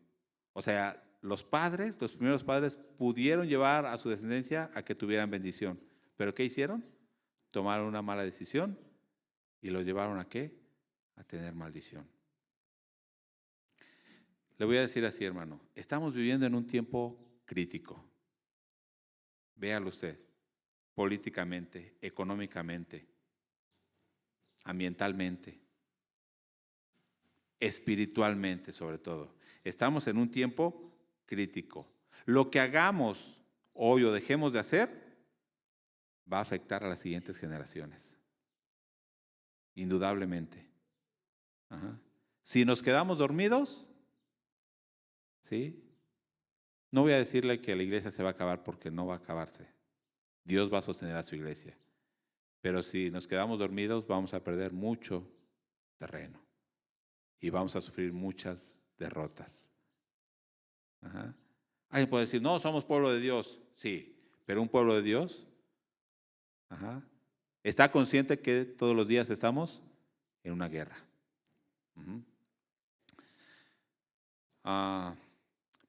O sea, los primeros padres pudieron llevar a su descendencia a que tuvieran bendición. ¿Pero qué hicieron? Tomaron una mala decisión y lo llevaron ¿a qué? A tener maldición. Le voy a decir así, hermano, estamos viviendo en un tiempo crítico. Véalo usted, políticamente, económicamente, ambientalmente, espiritualmente sobre todo. Estamos en un tiempo crítico. Lo que hagamos hoy o dejemos de hacer va a afectar a las siguientes generaciones. Indudablemente. Si nos quedamos dormidos, ¿sí? No voy a decirle que la iglesia se va a acabar porque no va a acabarse. Dios va a sostener a su iglesia. Pero si nos quedamos dormidos, vamos a perder mucho terreno y vamos a sufrir muchas derrotas. Alguien puede decir, no, somos pueblo de Dios. Sí, pero un pueblo de Dios está consciente que todos los días estamos en una guerra.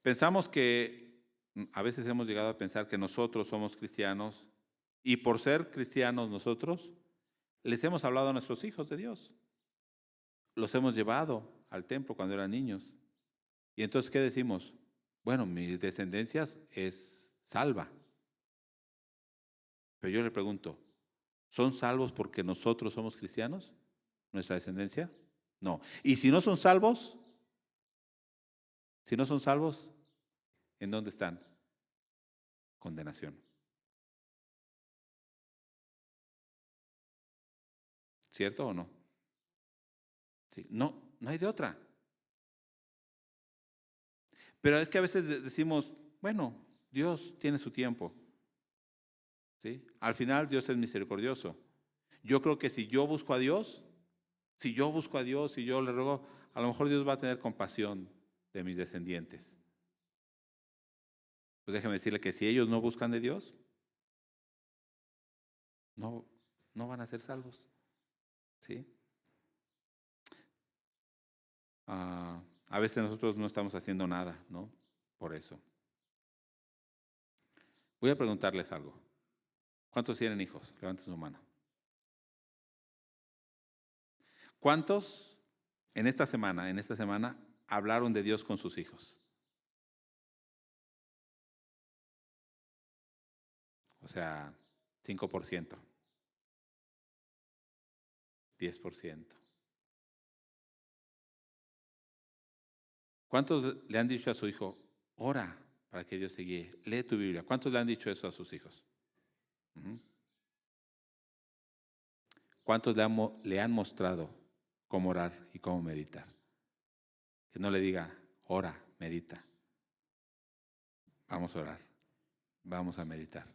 Pensamos que a veces hemos llegado a pensar que nosotros somos cristianos y por ser cristianos nosotros les hemos hablado a nuestros hijos de Dios. Los hemos llevado al templo cuando eran niños. Y entonces, ¿qué decimos? Bueno, mi descendencia es salva. Pero yo le pregunto, ¿son salvos porque nosotros somos cristianos? ¿Nuestra descendencia? No. ¿Y si no son salvos? Si no son salvos, ¿en dónde están? Condenación. ¿Cierto o no? Sí. No hay de otra. Pero es que a veces decimos, bueno, Dios tiene su tiempo. ¿Sí? Al final Dios es misericordioso. Yo creo que si yo busco a Dios, si yo le ruego, a lo mejor Dios va a tener compasión de mis descendientes. Pues déjeme decirle que si ellos no buscan de Dios, no van a ser salvos. ¿Sí? A veces nosotros no estamos haciendo nada, ¿no? Por eso. Voy a preguntarles algo. ¿Cuántos tienen hijos? Levanten su mano. ¿Cuántos en esta semana, hablaron de Dios con sus hijos? O sea, 5%, 10%. ¿Cuántos le han dicho a su hijo, ora para que Dios te guíe? Lee tu Biblia. ¿Cuántos le han dicho eso a sus hijos? Ujú. ¿Cuántos le han mostrado cómo orar y cómo meditar? Que no le diga, ora, medita. Vamos a orar, vamos a meditar.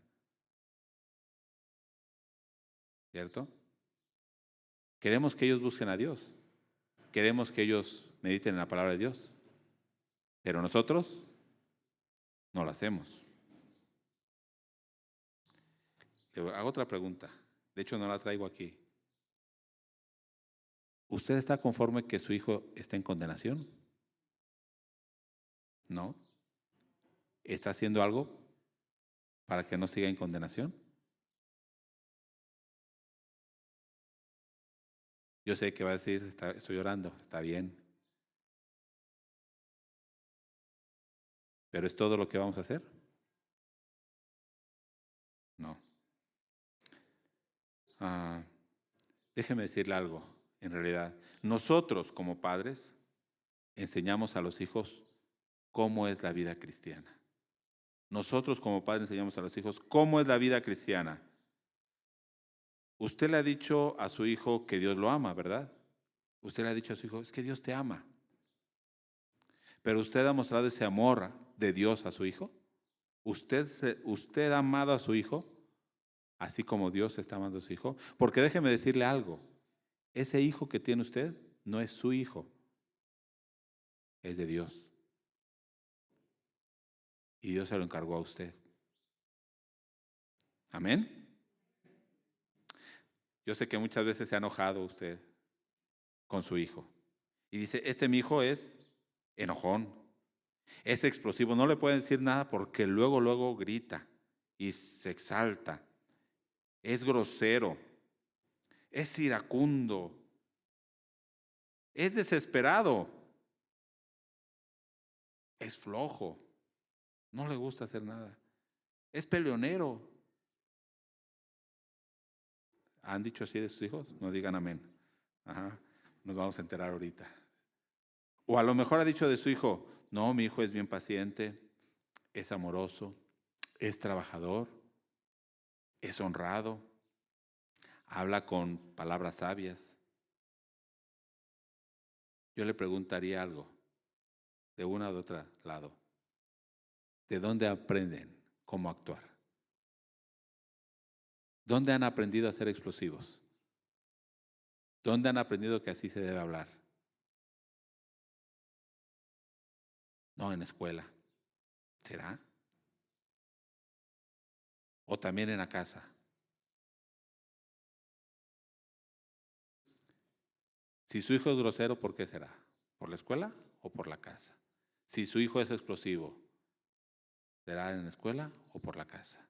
¿Cierto? Queremos que ellos busquen a Dios. Queremos que ellos mediten en la palabra de Dios. Pero nosotros no lo hacemos. Le hago otra pregunta. De hecho, no la traigo aquí. ¿Usted está conforme que su hijo esté en condenación? ¿No? ¿Está haciendo algo para que no siga en condenación? Yo sé que va a decir, estoy orando, está bien. ¿Pero es todo lo que vamos a hacer? No. Ah, déjeme decirle algo, en realidad. Nosotros como padres enseñamos a los hijos cómo es la vida cristiana. Nosotros como padres enseñamos a los hijos cómo es la vida cristiana. Usted le ha dicho a su hijo que Dios lo ama, ¿verdad? Usted le ha dicho a su hijo, es que Dios te ama. Pero usted ha mostrado ese amor de Dios a su hijo. Usted ha amado a su hijo, así como Dios está amando a su hijo. Porque déjeme decirle algo, ese hijo que tiene usted no es su hijo, es de Dios. Y Dios se lo encargó a usted. Amén. Yo sé que muchas veces se ha enojado usted con su hijo. Y dice, mi hijo es enojón, es explosivo, no le pueden decir nada porque luego grita y se exalta. Es grosero, es iracundo, es desesperado, es flojo, no le gusta hacer nada, es peleonero. ¿Han dicho así de sus hijos? No digan amén. Ajá, nos vamos a enterar ahorita. O a lo mejor ha dicho de su hijo, no, mi hijo es bien paciente, es amoroso, es trabajador, es honrado, habla con palabras sabias. Yo le preguntaría algo, de una o de otro lado. ¿De dónde aprenden cómo actuar? ¿Dónde han aprendido a ser explosivos? ¿Dónde han aprendido que así se debe hablar? No, en la escuela. ¿Será? ¿O también en la casa? Si su hijo es grosero, ¿por qué será? ¿Por la escuela o por la casa? Si su hijo es explosivo, ¿será en la escuela o por la casa?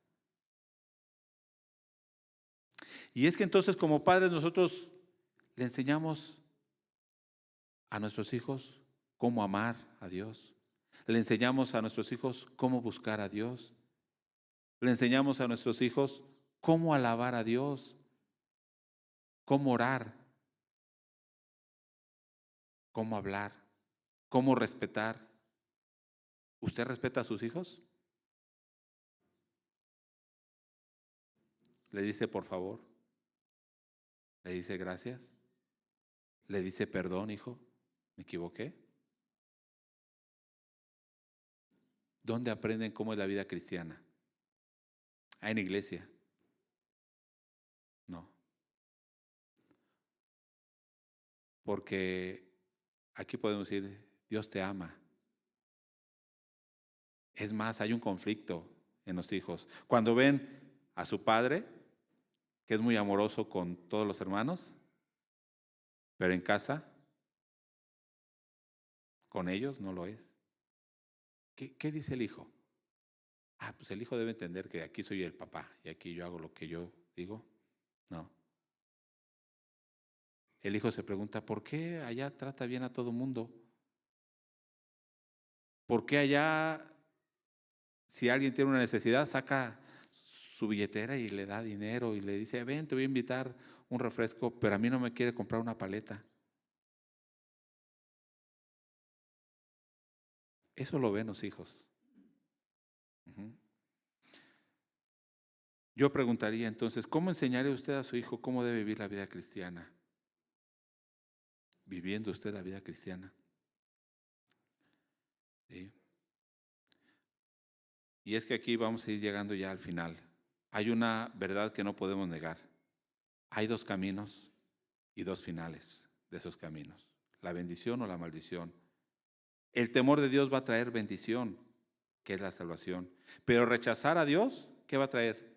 Y es que entonces como padres nosotros le enseñamos a nuestros hijos cómo amar a Dios. Le enseñamos a nuestros hijos cómo buscar a Dios. Le enseñamos a nuestros hijos cómo alabar a Dios, cómo orar, cómo hablar, cómo respetar. ¿Usted respeta a sus hijos? ¿Le dice por favor? ¿Le dice gracias? ¿Le dice perdón, hijo? ¿Me equivoqué? ¿Dónde aprenden cómo es la vida cristiana? ¿Ah, en iglesia? No. Porque aquí podemos decir, Dios te ama. Es más, hay un conflicto en los hijos. Cuando ven a su padre, que es muy amoroso con todos los hermanos, pero en casa, con ellos no lo es. ¿Qué dice el hijo? Ah, pues el hijo debe entender que aquí soy el papá y aquí yo hago lo que yo digo. No. el hijo se pregunta, ¿por qué allá trata bien a todo mundo? ¿Por qué allá, si alguien tiene una necesidad, saca su billetera y le da dinero y le dice, ven, te voy a invitar un refresco, pero a mí no me quiere comprar una paleta? Eso lo ven los hijos. Yo preguntaría entonces, ¿cómo enseñaría usted a su hijo cómo debe vivir la vida cristiana? Viviendo usted la vida cristiana. ¿Sí? Y es que aquí vamos a ir llegando ya al final. Hay una verdad que no podemos negar. Hay dos caminos y dos finales de esos caminos. La bendición o la maldición. El temor de Dios va a traer bendición, que es la salvación. Pero rechazar a Dios, ¿qué va a traer?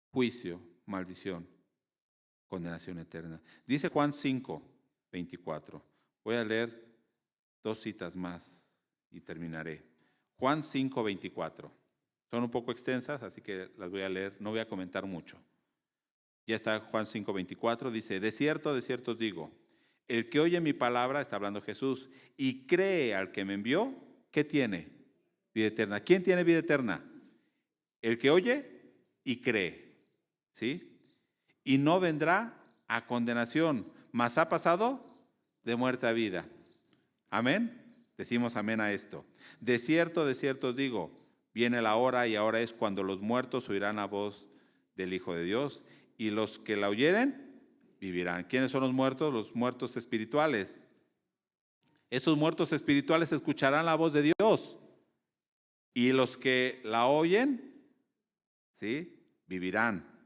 Juicio, maldición, condenación eterna. Dice Juan 5:24. Voy a leer dos citas más y terminaré. Juan 5:24. Son un poco extensas, así que las voy a leer. No voy a comentar mucho. Ya está Juan 5:24. Dice, de cierto os digo, el que oye mi palabra, está hablando Jesús, y cree al que me envió, ¿qué tiene? Vida eterna. ¿Quién tiene vida eterna? El que oye y cree. ¿Sí? Y no vendrá a condenación, mas ha pasado de muerte a vida. Amén. Decimos amén a esto. De cierto os digo, viene la hora y ahora es cuando los muertos oirán la voz del Hijo de Dios y los que la oyeren vivirán. ¿Quiénes son los muertos? Los muertos espirituales. Esos muertos espirituales escucharán la voz de Dios y los que la oyen, ¿sí? Vivirán.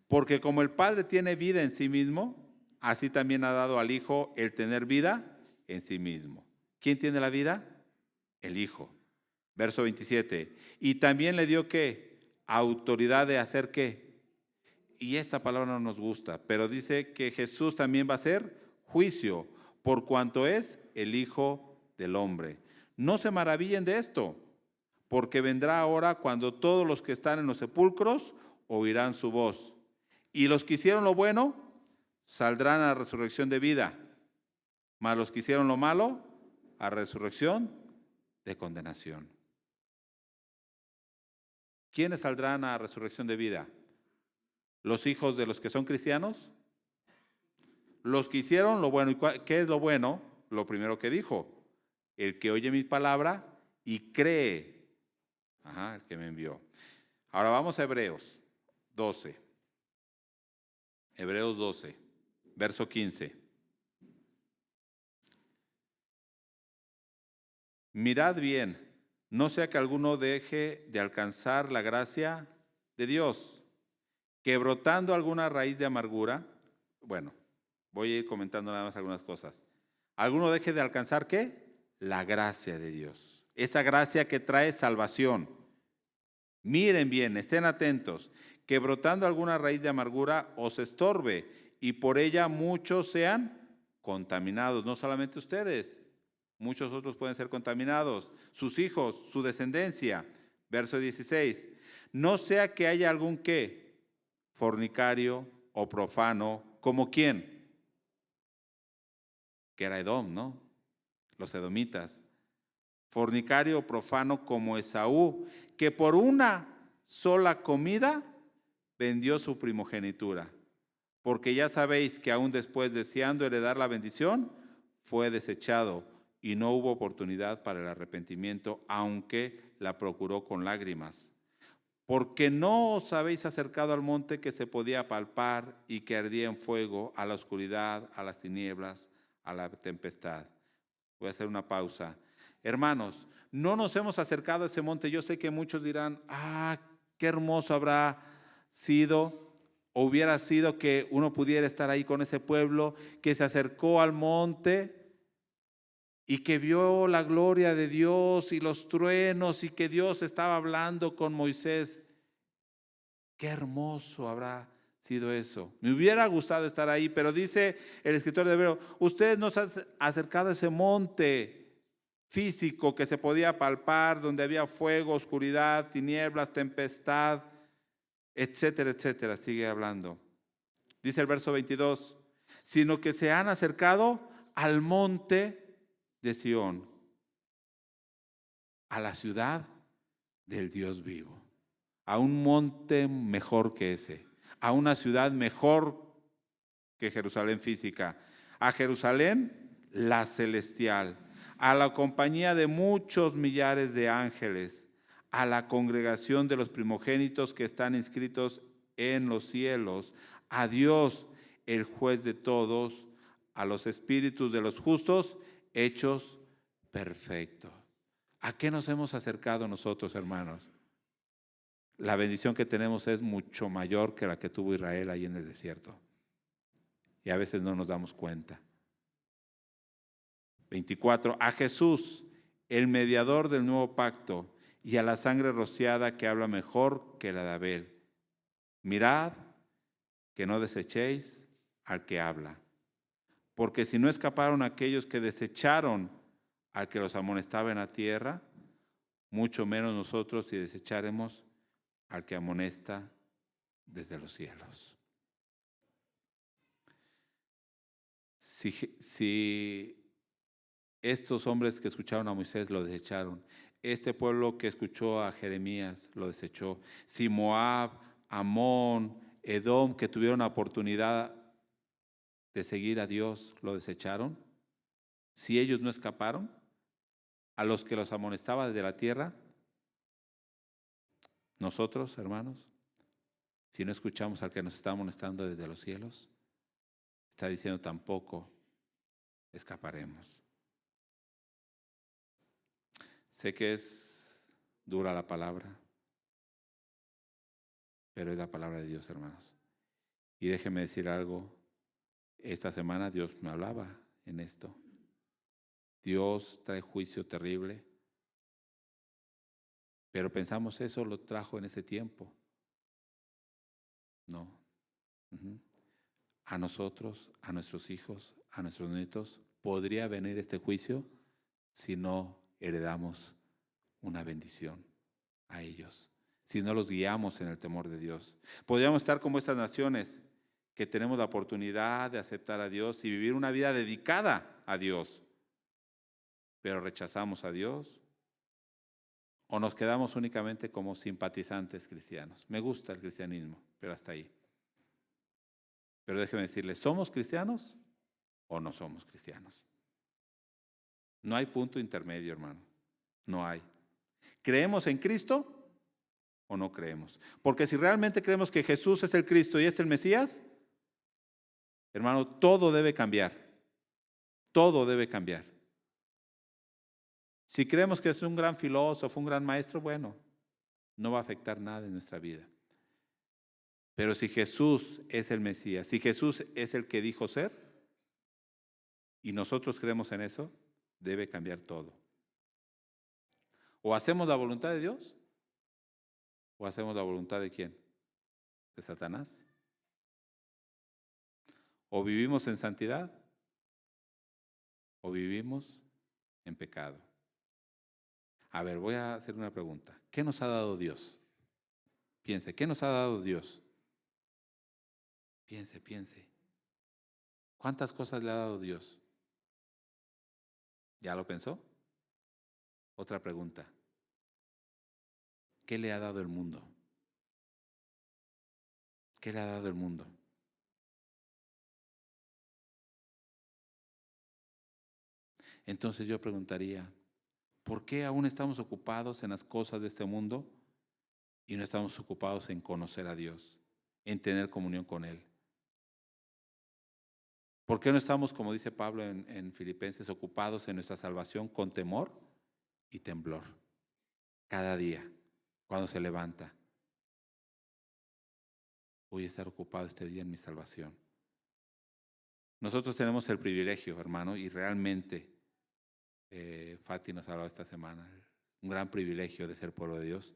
Porque como el Padre tiene vida en sí mismo, así también ha dado al Hijo el tener vida en sí mismo. ¿Quién tiene la vida? El Hijo. Verso 27. Y también le dio ¿qué? Autoridad de hacer ¿qué? Y esta palabra no nos gusta, pero dice que Jesús también va a hacer juicio, por cuanto es el Hijo del Hombre. No se maravillen de esto, porque vendrá ahora cuando todos los que están en los sepulcros oirán su voz. Y los que hicieron lo bueno saldrán a la resurrección de vida, mas los que hicieron lo malo a resurrección de condenación. ¿Quiénes saldrán a resurrección de vida? ¿Los hijos de los que son cristianos? Los que hicieron lo bueno. ¿Y qué es lo bueno? Lo primero que dijo, el que oye mi palabra y cree, el que me envió. Ahora vamos a Hebreos 12. Hebreos 12, verso 15. Mirad bien, no sea que alguno deje de alcanzar la gracia de Dios, que brotando alguna raíz de amargura, bueno, voy a ir comentando nada más algunas cosas. ¿Alguno deje de alcanzar qué? La gracia de Dios. Esa gracia que trae salvación. Miren bien, estén atentos, que brotando alguna raíz de amargura os estorbe y por ella muchos sean contaminados. No solamente ustedes, muchos otros pueden ser contaminados. Sus hijos, su descendencia. Verso 16. No sea que haya algún ¿qué? Fornicario o profano, ¿como quién? Que era Edom, ¿no? Los edomitas. Fornicario o profano como Esaú, que por una sola comida vendió su primogenitura. Porque ya sabéis que aún después, deseando heredar la bendición, fue desechado y no hubo oportunidad para el arrepentimiento, aunque la procuró con lágrimas. Porque no os habéis acercado al monte que se podía palpar y que ardía en fuego, a la oscuridad, a las tinieblas, a la tempestad. Voy a hacer una pausa. Hermanos, no nos hemos acercado a ese monte. Yo sé que muchos dirán, qué hermoso habrá sido o hubiera sido que uno pudiera estar ahí con ese pueblo que se acercó al monte y que vio la gloria de Dios y los truenos y que Dios estaba hablando con Moisés. Qué hermoso habrá sido eso. Me hubiera gustado estar ahí, pero dice el escritor de Hebreos, ustedes no se han acercado a ese monte físico que se podía palpar, donde había fuego, oscuridad, tinieblas, tempestad, etcétera, etcétera. Sigue hablando. Dice el verso 22, sino que se han acercado al monte de Sión, a la ciudad del Dios vivo, a un monte mejor que ese, a una ciudad mejor que Jerusalén física, a Jerusalén la celestial, a la compañía de muchos millares de ángeles, a la congregación de los primogénitos que están inscritos en los cielos, a Dios, el juez de todos, a los espíritus de los justos hechos perfectos. ¿A qué nos hemos acercado nosotros, hermanos? La bendición que tenemos es mucho mayor que la que tuvo Israel ahí en el desierto. Y a veces no nos damos cuenta. 24. A Jesús, el mediador del nuevo pacto, y a la sangre rociada que habla mejor que la de Abel. Mirad que no desechéis al que habla. Porque si no escaparon aquellos que desecharon al que los amonestaba en la tierra, mucho menos nosotros si desecharemos al que amonesta desde los cielos. Si estos hombres que escucharon a Moisés lo desecharon, este pueblo que escuchó a Jeremías lo desechó, si Moab, Amón, Edom, que tuvieron la oportunidad de seguir a Dios, lo desecharon, si ellos no escaparon, a los que los amonestaba desde la tierra, nosotros, hermanos, si no escuchamos al que nos está amonestando desde los cielos, está diciendo tampoco escaparemos. Sé que es dura la palabra, pero es la palabra de Dios, hermanos. Y déjenme decir algo, esta semana Dios me hablaba en esto. Dios trae juicio terrible, pero pensamos eso lo trajo en ese tiempo. No. A nosotros, a nuestros hijos, a nuestros nietos, podría venir este juicio si no heredamos una bendición a ellos, si no los guiamos en el temor de Dios. Podríamos estar como estas naciones que tenemos la oportunidad de aceptar a Dios y vivir una vida dedicada a Dios, pero rechazamos a Dios o nos quedamos únicamente como simpatizantes cristianos. Me gusta el cristianismo, pero hasta ahí. Pero déjeme decirles, ¿somos cristianos o no somos cristianos? No hay punto intermedio, hermano. No hay. ¿Creemos en Cristo o no creemos? Porque si realmente creemos que Jesús es el Cristo y es el Mesías, hermano, todo debe cambiar. Todo debe cambiar. Si creemos que es un gran filósofo, un gran maestro, bueno, no va a afectar nada en nuestra vida. Pero si Jesús es el Mesías, si Jesús es el que dijo ser, y nosotros creemos en eso, debe cambiar todo. O hacemos la voluntad de Dios, o hacemos la voluntad de ¿quién? De Satanás. O vivimos en santidad, o vivimos en pecado. A ver, voy a hacer una pregunta. ¿Qué nos ha dado Dios? Piense, ¿qué nos ha dado Dios? Piense. ¿Cuántas cosas le ha dado Dios? ¿Ya lo pensó? Otra pregunta. ¿Qué le ha dado el mundo? ¿Qué le ha dado el mundo? Entonces yo preguntaría, ¿por qué aún estamos ocupados en las cosas de este mundo y no estamos ocupados en conocer a Dios, en tener comunión con Él? ¿Por qué no estamos, como dice Pablo en Filipenses, ocupados en nuestra salvación con temor y temblor? Cada día, cuando se levanta. Voy a estar ocupado este día en mi salvación. Nosotros tenemos el privilegio, hermano, y realmente, Fati nos hablaba esta semana, un gran privilegio de ser pueblo de Dios,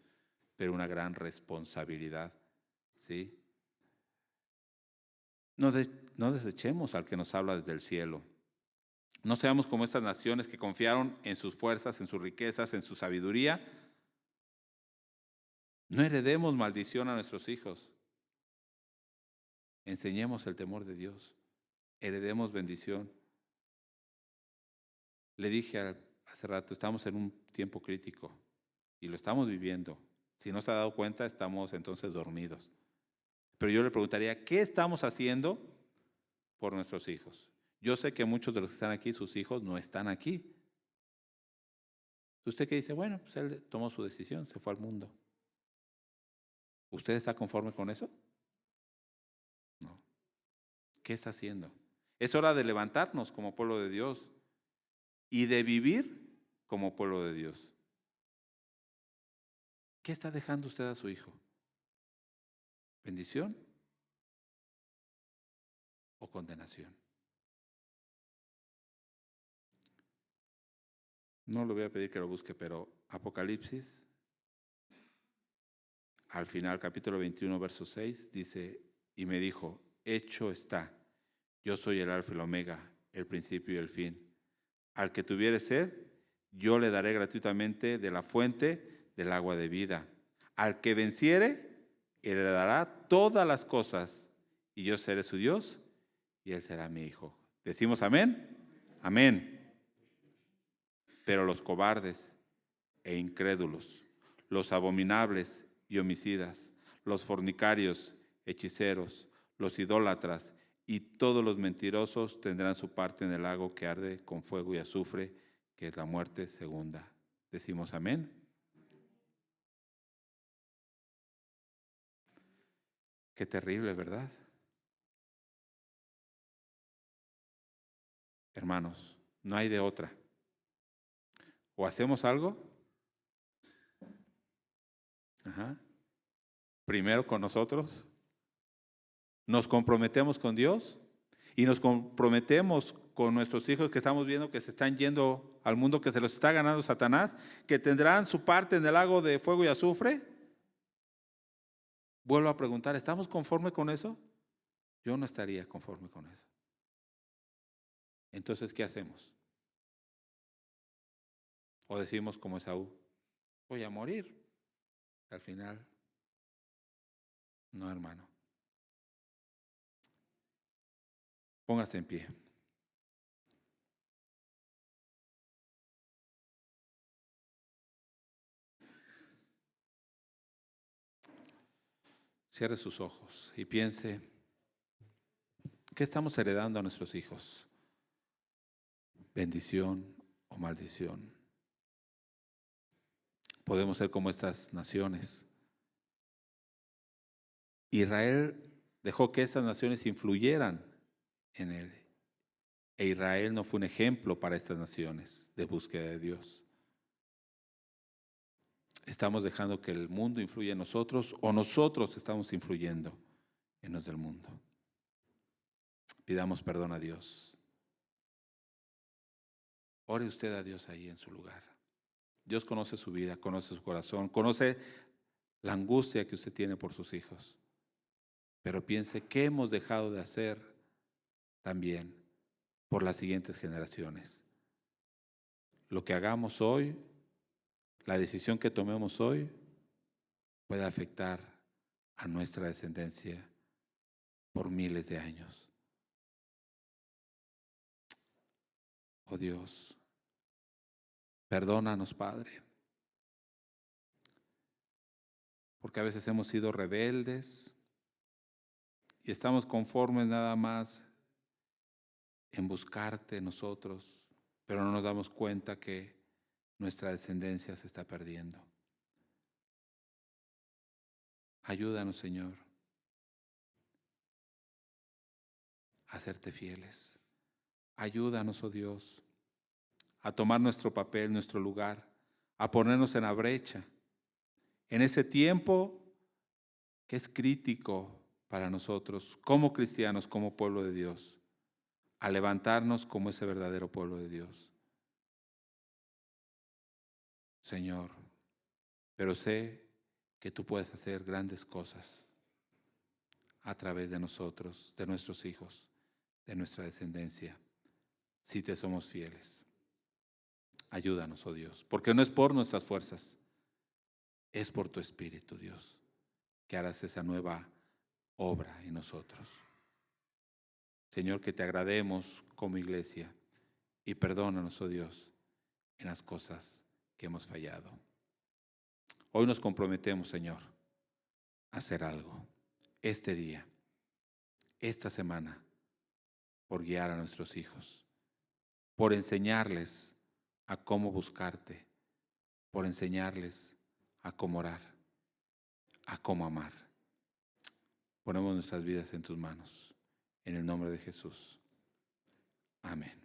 pero una gran responsabilidad, ¿sí? No desechemos al que nos habla desde el cielo. No seamos como estas naciones que confiaron en sus fuerzas, en sus riquezas, en su sabiduría. No heredemos maldición a nuestros hijos. Enseñemos el temor de Dios. heredemos bendición. Le dije hace rato, estamos en un tiempo crítico y lo estamos viviendo. Si no se ha dado cuenta, estamos entonces dormidos. Pero yo le preguntaría, ¿qué estamos haciendo por nuestros hijos? Yo sé que muchos de los que están aquí, sus hijos no están aquí. ¿Usted qué dice? Bueno, pues él tomó su decisión, se fue al mundo. ¿Usted está conforme con eso? No. ¿Qué está haciendo? Es hora de levantarnos como pueblo de Dios y de vivir como pueblo de Dios. ¿Qué está dejando usted a su hijo? ¿Bendición o condenación? No le voy a pedir que lo busque, pero Apocalipsis, al final, capítulo 21, verso 6, dice, y me dijo, hecho está, yo soy el alfa y el omega, el principio y el fin. Al que tuviere sed, yo le daré gratuitamente de la fuente del agua de vida. Al que venciere, él le dará todas las cosas, y yo seré su Dios, y él será mi hijo. ¿Decimos amén? Amén. Pero los cobardes e incrédulos, los abominables y homicidas, los fornicarios, hechiceros, los idólatras y todos los mentirosos tendrán su parte en el lago que arde con fuego y azufre, que es la muerte segunda. ¿Decimos amén? Qué terrible, ¿verdad? Hermanos, no hay de otra. O hacemos algo, primero con nosotros, nos comprometemos con Dios y nos comprometemos con nuestros hijos que estamos viendo que se están yendo al mundo, que se los está ganando Satanás, que tendrán su parte en el lago de fuego y azufre. Vuelvo a preguntar, ¿estamos conformes con eso? Yo no estaría conforme con eso. Entonces, ¿qué hacemos? O decimos como Esaú, voy a morir. Al final, no, hermano. Póngase en pie. Cierre sus ojos y piense, ¿qué estamos heredando a nuestros hijos? ¿Bendición o maldición? Podemos ser como estas naciones. Israel dejó que esas naciones influyeran en él. E Israel no fue un ejemplo para estas naciones de búsqueda de Dios. ¿Estamos dejando que el mundo influya en nosotros o nosotros estamos influyendo en los del mundo? Pidamos perdón a Dios. Ore usted a Dios ahí en su lugar. Dios conoce su vida, conoce su corazón, conoce la angustia que usted tiene por sus hijos. Pero piense, ¿qué hemos dejado de hacer también por las siguientes generaciones? Lo que hagamos hoy, la decisión que tomemos hoy, puede afectar a nuestra descendencia por miles de años. Oh Dios, perdónanos, Padre, porque a veces hemos sido rebeldes y estamos conformes nada más en buscarte nosotros, pero no nos damos cuenta que nuestra descendencia se está perdiendo. Ayúdanos, Señor, a serte fieles. Ayúdanos, oh Dios, a tomar nuestro papel, nuestro lugar, a ponernos en la brecha, en ese tiempo que es crítico para nosotros, como cristianos, como pueblo de Dios, a levantarnos como ese verdadero pueblo de Dios. Señor, pero sé que tú puedes hacer grandes cosas a través de nosotros, de nuestros hijos, de nuestra descendencia, si te somos fieles. Ayúdanos, oh Dios, porque no es por nuestras fuerzas, es por tu Espíritu, Dios, que harás esa nueva obra en nosotros. Señor, que te agrademos como iglesia y perdónanos, oh Dios, en las cosas que hemos fallado. Hoy nos comprometemos, Señor, a hacer algo este día, esta semana, por guiar a nuestros hijos, por enseñarles a cómo buscarte, por enseñarles a cómo orar, a cómo amar. Ponemos nuestras vidas en tus manos. En el nombre de Jesús. Amén.